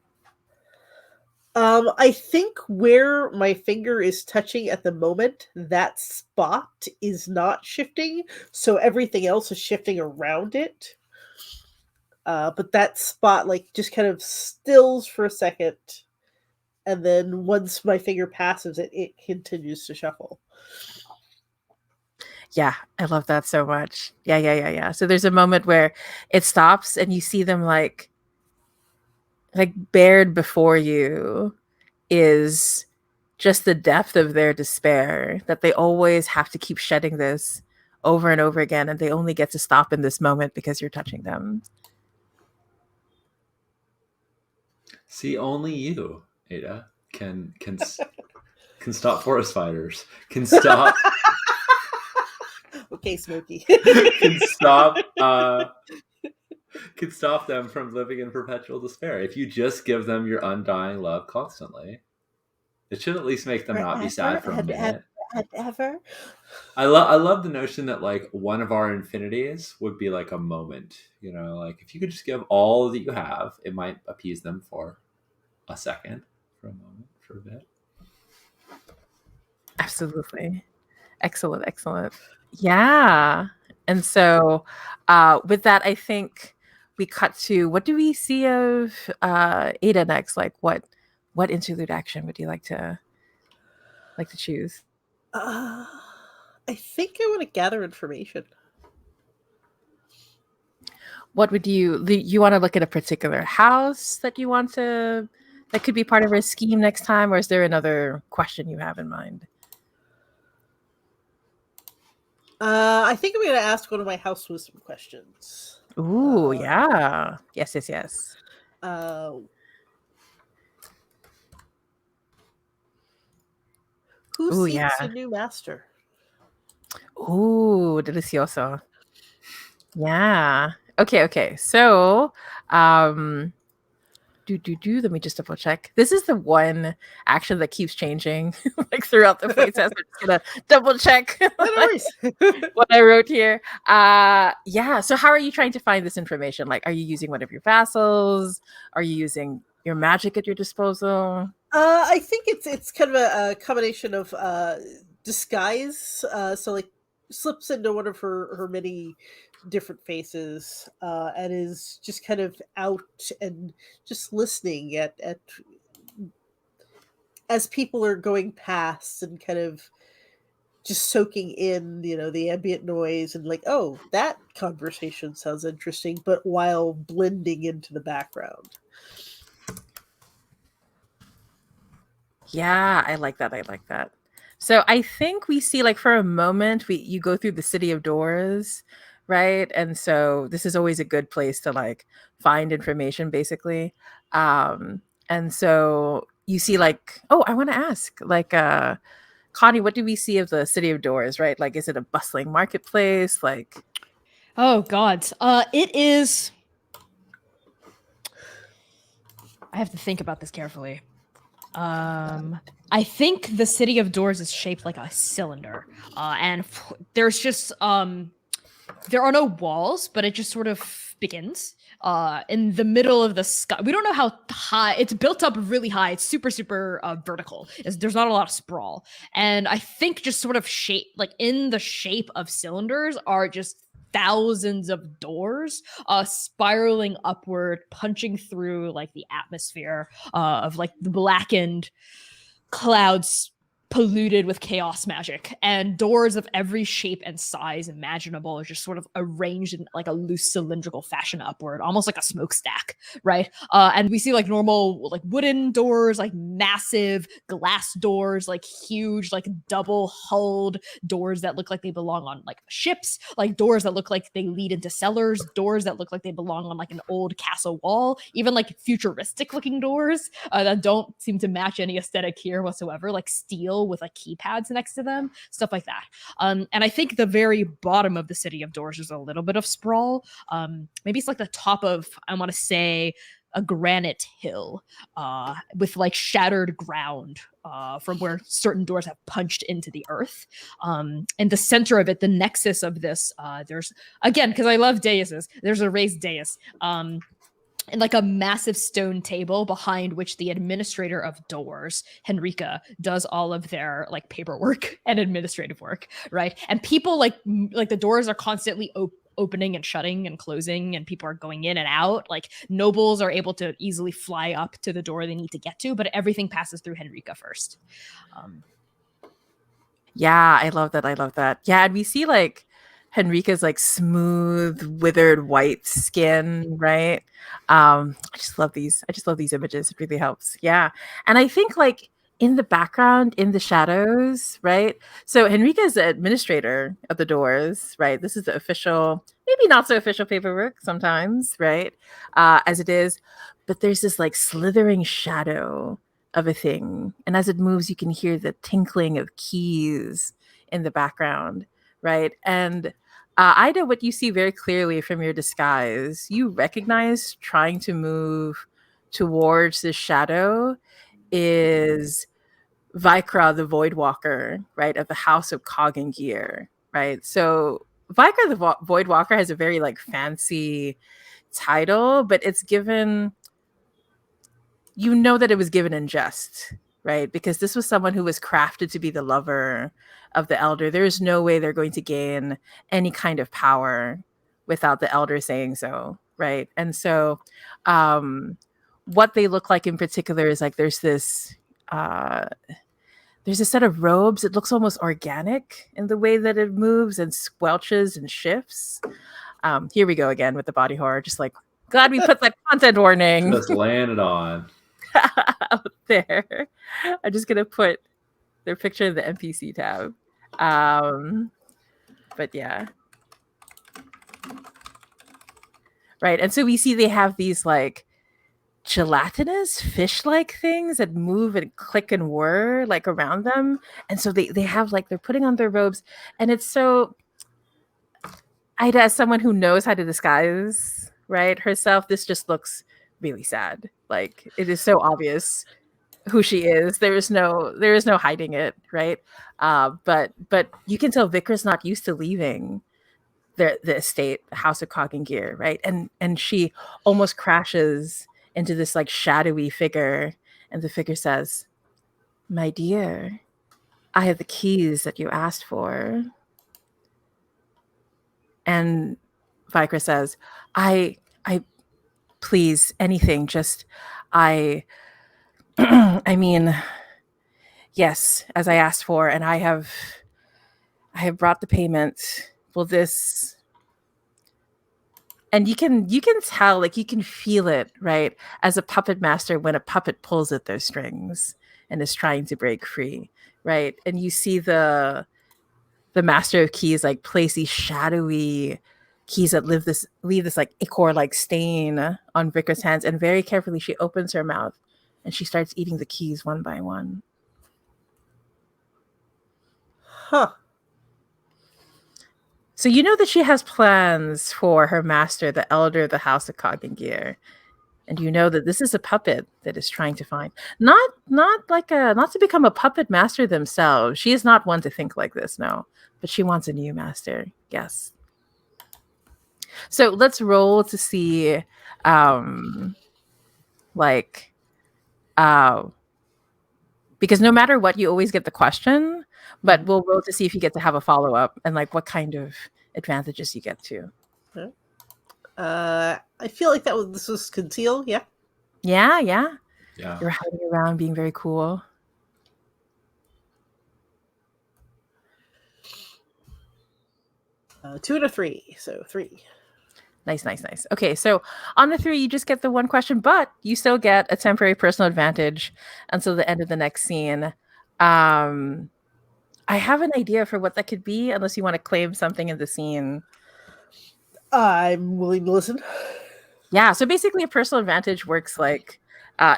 I think where my finger is touching at the moment, that spot is not shifting, so everything else is shifting around it. But that spot like just kind of stills for a second, and then once my finger passes it, it continues to shuffle. Yeah, I love that so much. Yeah. So there's a moment where it stops and you see them like bared before you is just the depth of their despair, that they always have to keep shedding this over and over again, and they only get to stop in this moment because you're touching them. See, only you, Ada, can stop forest fires. Can stop. Okay, Smokey. can stop. Can stop them from living in perpetual despair if you just give them your undying love constantly. It should at least make them not be sad for a minute. Ever. I love the notion that like one of our infinities would be like a moment. You know, like if you could just give all that you have, it might appease them for a second, for a moment, for a bit. Absolutely. Excellent. Yeah. And so with that, I think we cut to, what do we see of Ada next? Like what interlude action would you like to choose? I think I want to gather information. What would you want to look at a particular house that you want to, that could be part of our scheme next time, or is there another question you have in mind? I think I'm going to ask one of my house wisdom questions. Ooh, yeah. Yes. Who seeks a new master? Ooh, delicioso. Yeah. Okay. So, let me just double check. This is the one action that keeps changing like throughout the playtest. I'm just gonna double check what I wrote here. Yeah. So how are you trying to find this information? Like, are you using one of your vassals? Are you using your magic at your disposal? I think it's kind of a combination of disguise. So like slips into one of her many different faces, and is just kind of out and just listening at as people are going past, and kind of just soaking in, the ambient noise, and like, oh, that conversation sounds interesting, but while blending into the background. Yeah, I like that. So I think we see, like, for a moment, you go through the city of doors, right? And so this is always a good place to like find information, basically. And so you see, like, oh, I want to ask, like, Connie, what do we see of the city of doors, right? Like, is it a bustling marketplace? Like, oh God, it is. I have to think about this carefully. I think the city of doors is shaped like a cylinder, and there's just there are no walls, but it just sort of begins in the middle of the sky. We don't know how high it's built up, really high. It's super vertical. There's not a lot of sprawl, and I think just sort of shape, like in the shape of cylinders, are just thousands of doors spiraling upward, punching through like the atmosphere of like the blackened clouds polluted with chaos magic, and doors of every shape and size imaginable are just sort of arranged in like a loose cylindrical fashion upward, almost like a smokestack, right? And we see like normal like wooden doors, like massive glass doors, like huge like double hulled doors that look like they belong on like ships, like doors that look like they lead into cellars, doors that look like they belong on like an old castle wall, even like futuristic looking doors that don't seem to match any aesthetic here whatsoever, like steel with like keypads next to them, stuff like that. And I think the very bottom of the city of doors is a little bit of sprawl. Maybe it's like the top of, I want to say, a granite hill with like shattered ground from where certain doors have punched into the earth. And the center of it, the nexus of this, there's, again, because I love daises, there's a raised dais. And like a massive stone table behind which the administrator of doors, Henrika, does all of their like paperwork and administrative work, right? And people like the doors are constantly opening and shutting and closing, and people are going in and out. Like nobles are able to easily fly up to the door they need to get to, but everything passes through Henrika first. Yeah, I love that. I love that. Yeah, and we see like Henrika's like smooth, withered white skin, right? I just love these. I just love these images. It really helps. Yeah. And I think like in the background, in the shadows, right? So Henrika is the administrator of the doors, right? This is the official, maybe not so official paperwork sometimes, right? As it is. But there's this like slithering shadow of a thing. And as it moves, you can hear the tinkling of keys in the background, right? And Ida, what you see very clearly from your disguise, you recognize trying to move towards the shadow is Vikra the Void Walker, right, of the House of Cog and Gear, right? So Vikra the Void Walker has a very like fancy title, but it's given, you know that it was given in jest, right? Because this was someone who was crafted to be the lover of the elder. There is no way they're going to gain any kind of power without the elder saying so, right? And so what they look like in particular is like there's a set of robes. It looks almost organic in the way that it moves and squelches and shifts. Here we go again with the body horror. Just like, glad we put that content warning. Just landed on. Out there. I'm just gonna put their picture in the NPC tab. But yeah. Right. And so we see they have these like gelatinous fish-like things that move and click and whir like around them. And so they have like, they're putting on their robes, and it's so, Ida, as someone who knows how to disguise, right, herself, this just looks really sad. Like it is so obvious who she is. There is no hiding it, right? But you can tell Vikra's not used to leaving the estate, the House of Cog and Gear, right? And she almost crashes into this like shadowy figure, and the figure says, "My dear, I have the keys that you asked for." And Vikra says, I please, anything, just I mean, yes, as I asked for, and I have brought the payment. Will this, and you can tell, like you can feel it, right? As a puppet master, when a puppet pulls at their strings and is trying to break free, right? And you see the master of keys like place these shadowy keys that leave this like ichor like stain on Vikra's hands, and very carefully she opens her mouth and she starts eating the keys one by one. Huh. So you know that she has plans for her master, the elder of the House of Cog and Gear. And you know that this is a puppet that is trying to find, not to become a puppet master themselves. She is not one to think like this, no. But she wants a new master. Yes. So let's roll to see because no matter what, you always get the question, but we'll roll to see if you get to have a follow-up and like what kind of advantages you get to. I feel like this was conceal, yeah. Yeah. Yeah. You're hiding around, being very cool. Two and a three, so 3. Nice. Okay, so on the 3, you just get the one question, but you still get a temporary personal advantage until the end of the next scene. I have an idea for what that could be, unless you want to claim something in the scene. I'm willing to listen. Yeah, so basically a personal advantage works like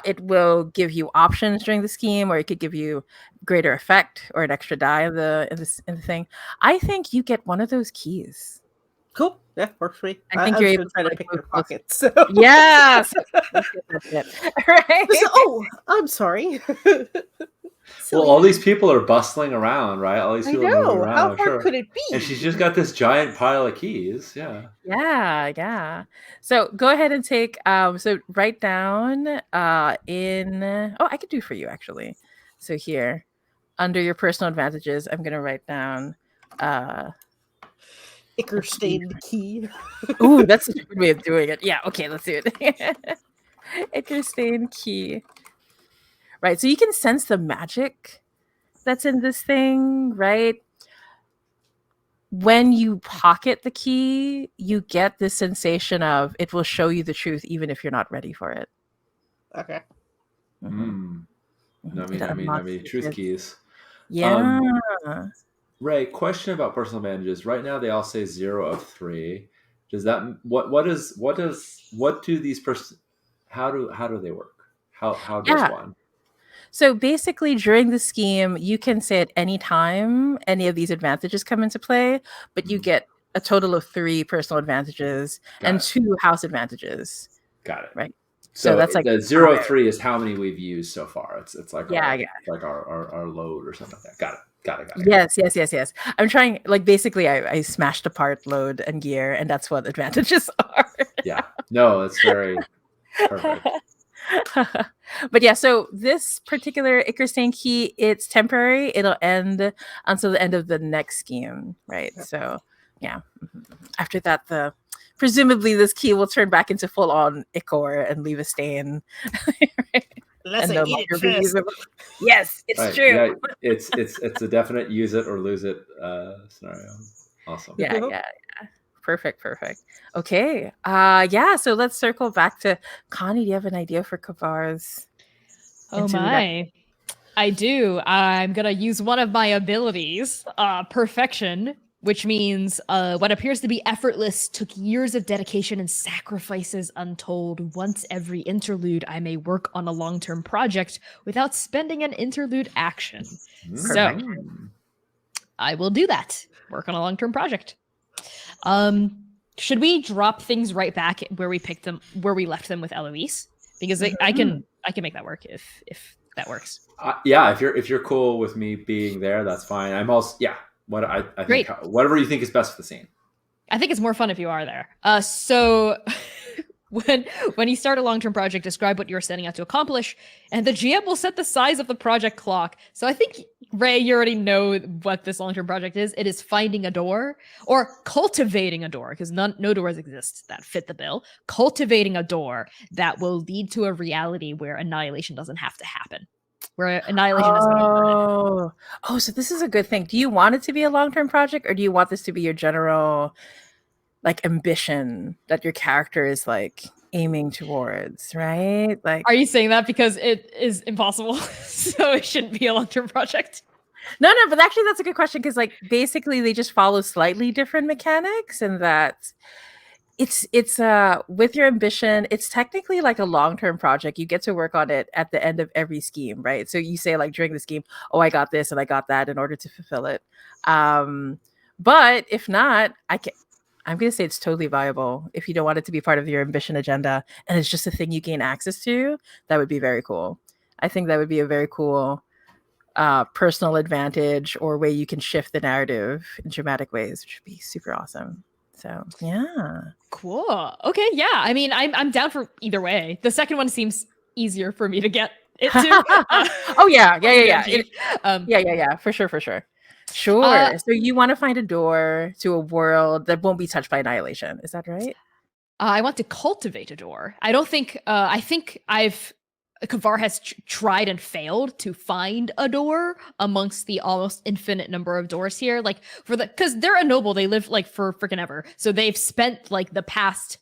it will give you options during the scheme, or it could give you greater effect or an extra die in the thing. I think you get one of those keys. Cool. Yeah, works for me. I think you're able to try to like, pick your move close. pockets. So. Yes. That's it. Right. Oh, I'm sorry. Well, all these people are bustling around, right? All these I people are moving know. around. How I'm hard sure. could it be? And she's just got this giant pile of keys. Yeah. Yeah. So go ahead and take so write down I could do for you actually. So here, under your personal advantages, I'm gonna write down ichor stained key. Ooh, that's such a good way of doing it. Yeah, okay, let's do it. Interesting key. Right, so you can sense the magic that's in this thing, right? When you pocket the key, you get this sensation of it will show you the truth even if you're not ready for it. Okay. Mm. It Nummy, unlocks truth secrets. keys. Yeah. Ray, question about personal advantages. Right now, they all say 0 of 3. Does that what do these how do they work? How does Yeah. one? So basically, during the scheme, you can say at any time any of these advantages come into play, but you Mhm. get a total of 3 personal advantages Got and it. 2 house advantages, Got it. right? So So that's like the 0 of 3 is how many we've used so far. It's like yeah, our yeah. like our load or something like that. Got it. Yes. I'm trying, like, basically, I smashed apart load and gear, and that's what advantages are. Yeah. No, it's very perfect. But yeah, so this particular Ickerstain key, it's temporary. It'll end until the end of the next scheme, right? Yep. So yeah, after that, the presumably this key will turn back into full on Ichor and leave a stain. Right? Let's And say no eat it longer be first. usable. Yes, it's Right. true. Yeah. It's a definite use it or lose it scenario. Awesome. Yeah. Perfect. Okay. Yeah, so let's circle back to Connie. Do you have an idea for Kavar's Oh introduction? my. I do. I'm gonna use one of my abilities, perfection, which means what appears to be effortless took years of dedication and sacrifices untold. Once every interlude, I may work on a long-term project without spending an interlude action. So Mm. I will do that. Work on a long-term project. Should we drop things right back where we picked them, where we left them with Eloise? Because I can make that work if that works. Yeah, if you're cool with me being there, that's fine. I'm also What I think Great. Whatever you think is best for the scene. I think it's more fun if you are there. So when you start a long-term project, describe what you're setting out to accomplish, and the GM will set the size of the project clock. So I think, Ray, you already know what this long-term project is. It is finding a door or cultivating a door, because no doors exist that fit the bill. Cultivating a door that will lead to a reality where annihilation doesn't have to happen. Where annihilation doesn't happen. Oh, so this is a good thing. Do you want it to be a long-term project, or do you want this to be your general, like, ambition that your character is like aiming towards, right? Like, Are you saying that because it is impossible, so it shouldn't be a long-term project? no, but actually that's a good question, because like basically they just follow slightly different mechanics, and that it's with your ambition, it's technically like a long-term project. You get to work on it at the end of every scheme, right? So you say, like, during the scheme, oh, I got this and I got that in order to fulfill it. But if not, I'm going to say it's totally viable. If you don't want it to be part of your ambition agenda and it's just a thing you gain access to, that would be very cool. I think that would be a very cool personal advantage, or way you can shift the narrative in dramatic ways, which would be super awesome. So yeah. Cool. Okay, yeah. I mean, I'm down for either way. The second one seems easier for me to get it to. Oh yeah. Yeah. For sure. Sure. So you want to find a door to a world that won't be touched by annihilation. Is that right? I want to cultivate a door. I don't think. I think Kavar has tried and failed to find a door amongst the almost infinite number of doors here. Like, because they're a noble, they live like for freaking ever. So they've spent like the past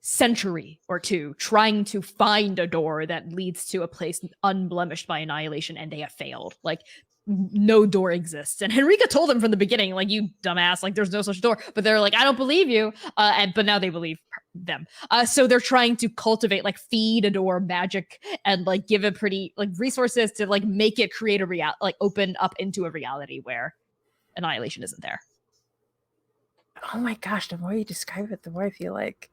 century or two trying to find a door that leads to a place unblemished by annihilation, and they have failed. Like, no door exists. And Henrika told them from the beginning, like, you dumbass, like, there's no such door. But they're like, I don't believe you. But now they believe them. So they're trying to cultivate, like, feed a door magic and like give it pretty like resources to like make it create a like open up into a reality where annihilation isn't there. Oh my gosh, the more you describe it, the more I feel like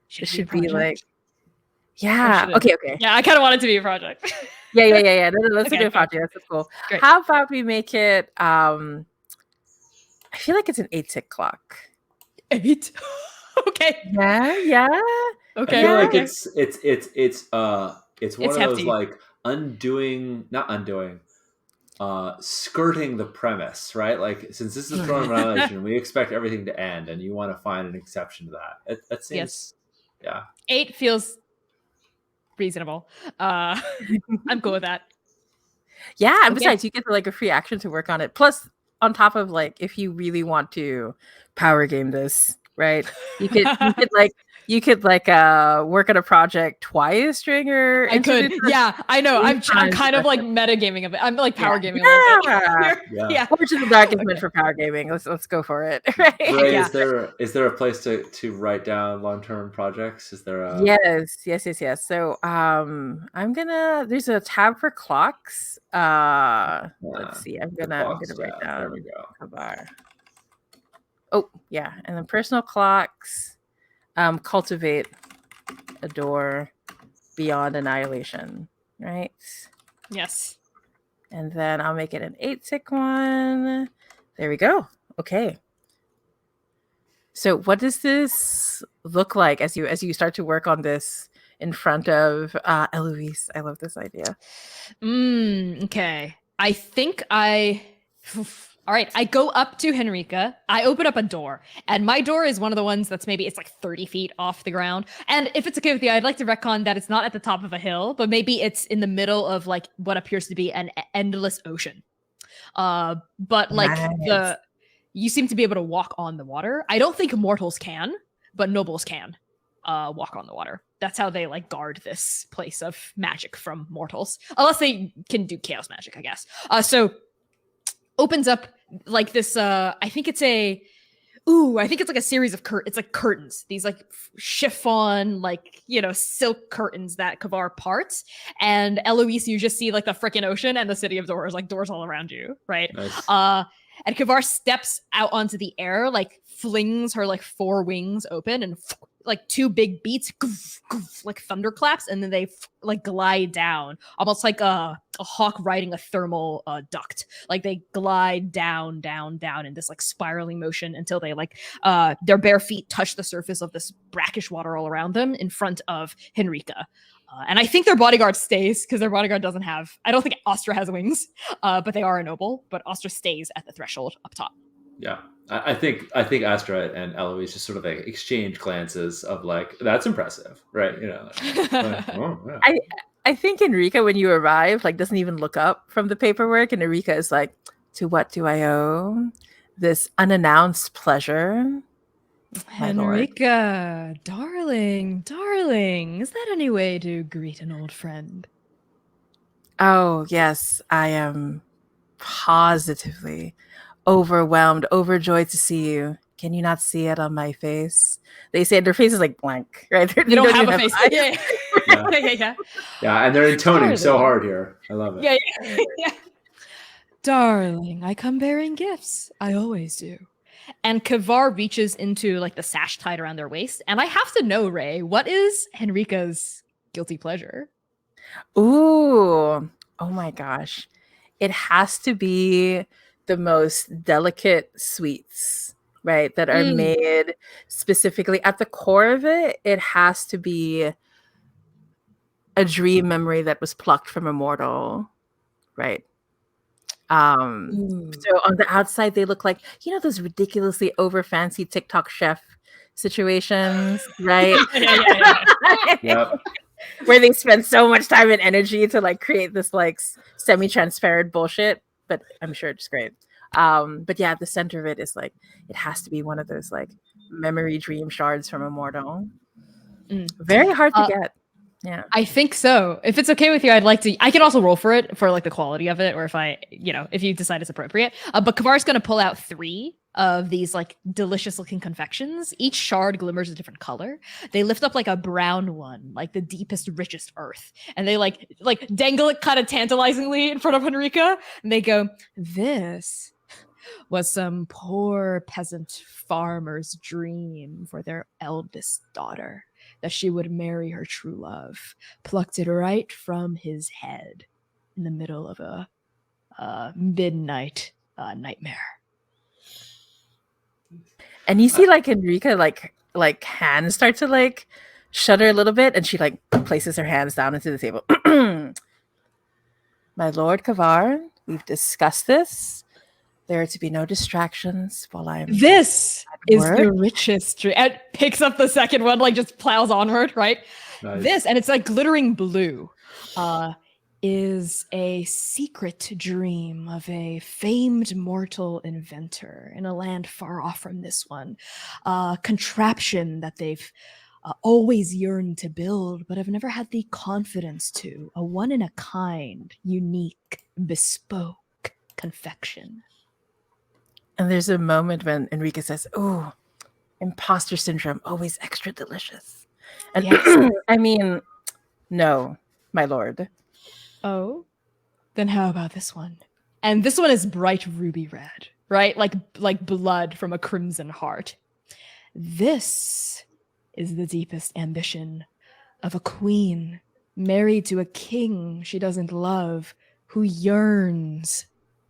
it Should should be like, yeah. Okay. Yeah, I kind of want it to be a project. Yeah. No, that's Okay, a good project. That's cool. Great. How about we make it? I feel like it's an 8-tick clock. 8. Okay. Yeah. Okay. I feel like okay. it's one It's of those hefty. like not undoing. skirting the premise, right? Like, since this is Throne of Annihilation, we expect everything to end, and you want to find an exception to that. That seems, yeah. 8 feels reasonable. I'm cool with that. Yeah, and Okay. besides, you get like a free action to work on it. Plus, on top of like, if you really want to power game this, right? You could work on a project twice during your. I could. interlude. Yeah, I know. I'm times kind of like effective. metagaming a bit. I'm like power Yeah. gaming a little bit. Yeah. Yeah. Yeah. Origins of the Dark is Okay. meant for power gaming. Let's go for it. Right? Ray, Yeah. is there a place to write down long-term projects? Is there a Yes. So there's a tab for clocks. Let's see. I'm gonna clocks write tab. down There we go. Kavar. Oh yeah, and then personal clocks. Cultivate, adore, beyond annihilation. Right. Yes. And then I'll make it an 8-tick one. There we go. Okay. So what does this look like as you start to work on this in front of Eloise? I love this idea. Okay. I think all right, I go up to Henrika. I open up a door, and my door is one of the ones that's maybe it's like 30 feet off the ground. And if it's okay with you, I'd like to retcon that it's not at the top of a hill, but maybe it's in the middle of like what appears to be an endless ocean. But like Nice. you seem to be able to walk on the water. I don't think mortals can, but nobles can walk on the water. That's how they like guard this place of magic from mortals, unless they can do chaos magic, I guess. So opens up like this. I think it's like a series of it's like curtains. These like chiffon, like silk curtains that Kavar parts. And Eloise, you just see like the freaking ocean and the city of doors, like doors all around you, right? Nice. And Kavar steps out onto the air, like flings her like 4 wings open, and like 2 big beats, like thunderclaps, and then they like glide down, almost like a hawk riding a thermal duct. Like they glide down in this like spiraling motion until they like their bare feet touch the surface of this brackish water all around them in front of Henrika. And I think their bodyguard stays because their bodyguard doesn't have. I don't think Astra has wings, but they are a noble. But Astra stays at the threshold up top. Yeah, I think Astra and Eloise just sort of like exchange glances of like, that's impressive, right? Oh, yeah. I think Enrica, when you arrive, like doesn't even look up from the paperwork, and Enrica is like, "To what do I owe this unannounced pleasure?" Henrika, darling, is that any way to greet an old friend? Oh, yes, I am positively overwhelmed, overjoyed to see you. Can you not see it on my face? They say their face is like blank, right? They don't have a face. Yeah. Yeah, and they're intoning so hard here. I love it. Yeah. Darling, I come bearing gifts. I always do. And Kavar reaches into like the sash tied around their waist. And I have to know, Ray, what is Henrika's guilty pleasure? Ooh, oh my gosh. It has to be the most delicate sweets, right? That are made specifically at the core of it. It has to be a dream memory that was plucked from a mortal, right? So on the outside, they look like, those ridiculously over fancy TikTok chef situations, right? Yep. Where they spend so much time and energy to like create this like semi-transparent bullshit, but I'm sure it's great. But yeah, at the center of it is like, it has to be one of those like memory dream shards from a mortal. Very hard to get. Yeah, I think so. If it's okay with you, I'd like to. I can also roll for it for like the quality of it, or if if you decide it's appropriate. But Kavar's going to pull out 3 of these like delicious looking confections. Each shard glimmers a different color. They lift up like a brown one, like the deepest, richest earth, and they like dangle it kind of tantalizingly in front of Henrika, and they go, "This was some poor peasant farmer's dream for their eldest daughter, that she would marry her true love. Plucked it right from his head in the middle of a midnight nightmare." And you see like Henrika like hands start to like shudder a little bit, and she like places her hands down into the table. My lord Kavar, We've discussed this. There are to be no distractions while I'm This at is work. the richest dream. And picks up the second one, like just plows onward, right? Nice. This, and it's like glittering blue, is a secret dream of a famed mortal inventor in a land far off from this one. A contraption that they've always yearned to build, but have never had the confidence to. A one-in-a-kind, unique, bespoke confection. And there's a moment when Enrique says, "Oh, imposter syndrome, always extra delicious." And Yes. I mean, no, my lord. Oh, then how about this one? And this one is bright ruby red, right? Like blood from a crimson heart. This is the deepest ambition of a queen married to a king she doesn't love, who yearns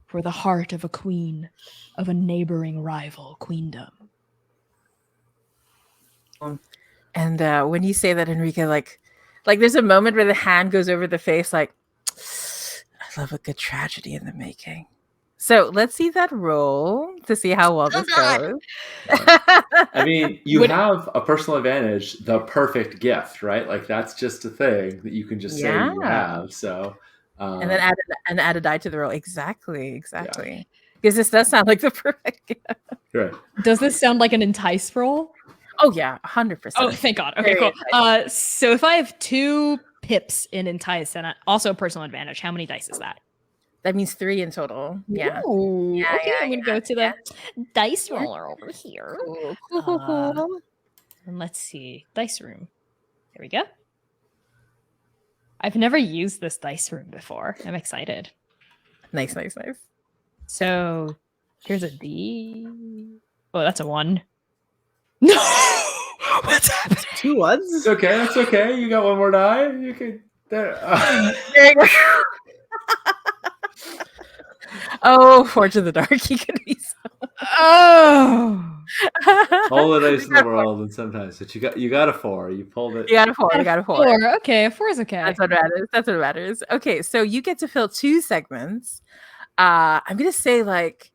for the heart of a queen of a neighboring rival queendom. And when you say that, Enrique, like there's a moment where the hand goes over the face, like, I love a good tragedy in the making. So let's see that roll to see how well this goes. I mean, you have a personal advantage, the perfect gift, right? Like that's just a thing that you can just say you have. So, and then add a die to the roll. Exactly. Because this does sound like the perfect gift. Right. Does this sound like an entice roll? Oh yeah, 100%. Oh, thank God. Okay, Very cool. So if I have 2 pips in entice and also a personal advantage, how many dice is that? That means 3 in total. Yeah. Ooh, Yeah, okay, I'm gonna go to the dice Yeah. roller over here. Cool. And let's see. Dice room. Here we go. I've never used this dice room before. I'm excited. Nice. So here's a D. Oh, that's a 1. No! What's happening? 2 ones? It's okay. It's okay. You got one more die. You can. There. There you go. Oh, Forge of the Dark. You could be so. Oh! All the dice in the world, and sometimes, but you got a 4. You pulled it. You got a 4. You got a 4. 4. Okay, a 4 is okay. That's what matters. Okay, so you get to fill 2 segments. I'm gonna say like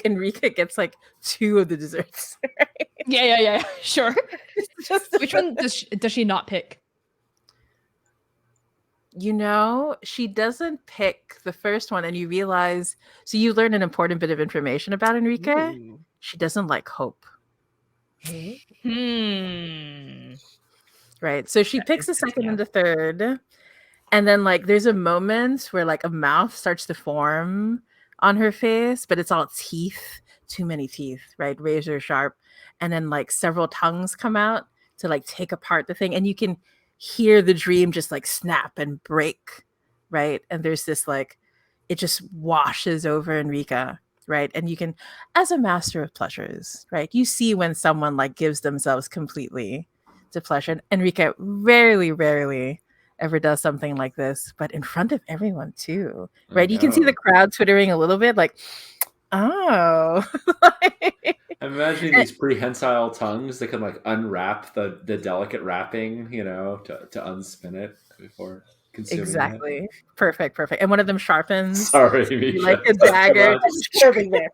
Enrique gets like 2 of the desserts. Right? Yeah. Sure. Just which one does she not pick? You know, she doesn't pick the first one, and you realize, so you learn an important bit of information about Enrique. Ooh. She doesn't like hope. Right. So she picks the second and the third. And then like there's a moment where like a mouth starts to form on her face, but it's all teeth, too many teeth, right? Razor sharp. And then like several tongues come out to like take apart the thing. And you can hear the dream just like snap and break, right? And there's this like, it just washes over Enrica, right? And you can, as a master of pleasures, right? You see when someone like gives themselves completely to pleasure. And Enrica rarely ever does something like this, but in front of everyone too, right? You can see the crowd twittering a little bit like, oh. I'm imagining these prehensile tongues that can like unwrap the delicate wrapping, you know, to unspin it before consuming Exactly. it. Perfect. And one of them sharpens. Sorry, Misha. Like a dagger. Disturbing there.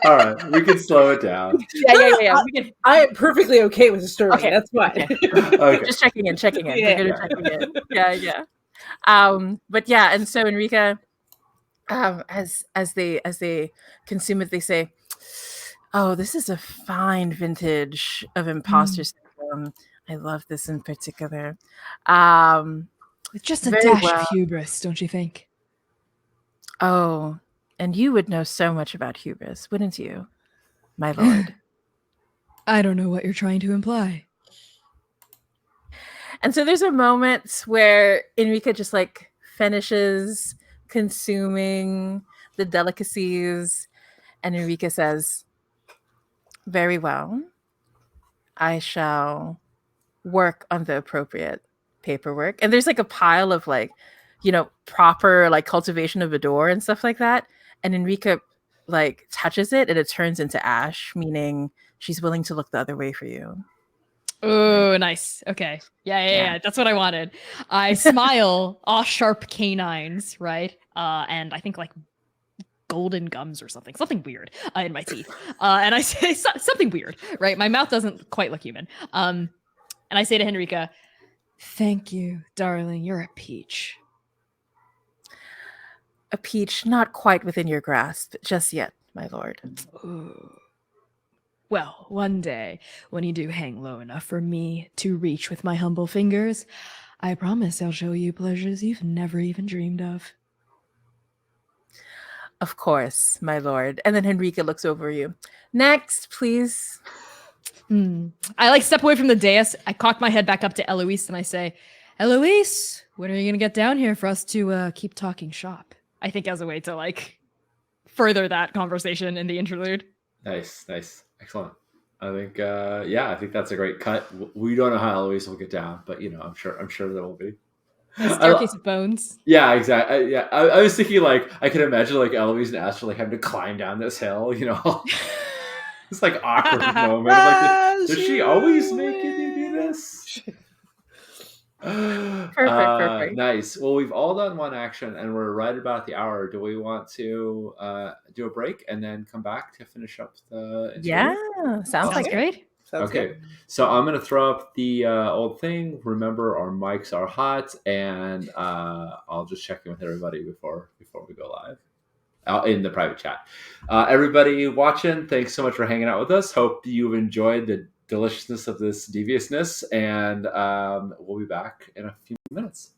All right, we can slow it down. Yeah. I am perfectly okay with disturbing. Okay. That's fine. Okay. Just checking in. Yeah. We're good at checking in. Yeah. But yeah, and so Enrica, as they consume it, they say, "Oh, this is a fine vintage of imposter syndrome. I love this in particular." It's just a Very dash well. of hubris, don't you think? Oh, and you would know so much about hubris, wouldn't you, my lord? I don't know what you're trying to imply. And so there's a moment where Enrica just like finishes consuming the delicacies, and Enrica says, "Very well. I shall work on the appropriate paperwork." And there's like a pile of like, you know, proper like cultivation of a door and stuff like that. And Enrica like touches it and it turns into ash, meaning she's willing to look the other way for you. Oh, nice. Okay. Yeah. That's what I wanted. I smile, all sharp canines, right? And I think like golden gums or something weird in my teeth. And I say something weird, right? My mouth doesn't quite look human. And I say to Henrika, "Thank you, darling. You're a peach." A peach not quite within your grasp just yet, my lord. Ooh. Well, one day, when you do hang low enough for me to reach with my humble fingers, I promise I'll show you pleasures you've never even dreamed of. Of course, my lord. And then Henrika looks over you. Next, please. I like step away from the dais. I cock my head back up to Eloise and I say, "Eloise, when are you gonna get down here for us to keep talking shop?" I think as a way to like further that conversation in the interlude. Nice. Excellent. I think, I think that's a great cut. We don't know how Eloise will get down, but I'm sure there will be. Staircase of bones. Yeah, exactly. Yeah, I was thinking like I could imagine like Eloise and Astrid like having to climb down this hill. It's like awkward moment. Like, does she always make you do this? Perfect. Nice. Well, we've all done one action, and we're right about the hour. Do we want to do a break and then come back to finish up the interview? Yeah, sounds like great. Sounds Okay, good. so I'm gonna throw up the old thing. Remember, our mics are hot, and I'll just check in with everybody before we go live in the private chat. Everybody watching, thanks so much for hanging out with us. Hope you've enjoyed the deliciousness of this deviousness, and we'll be back in a few minutes.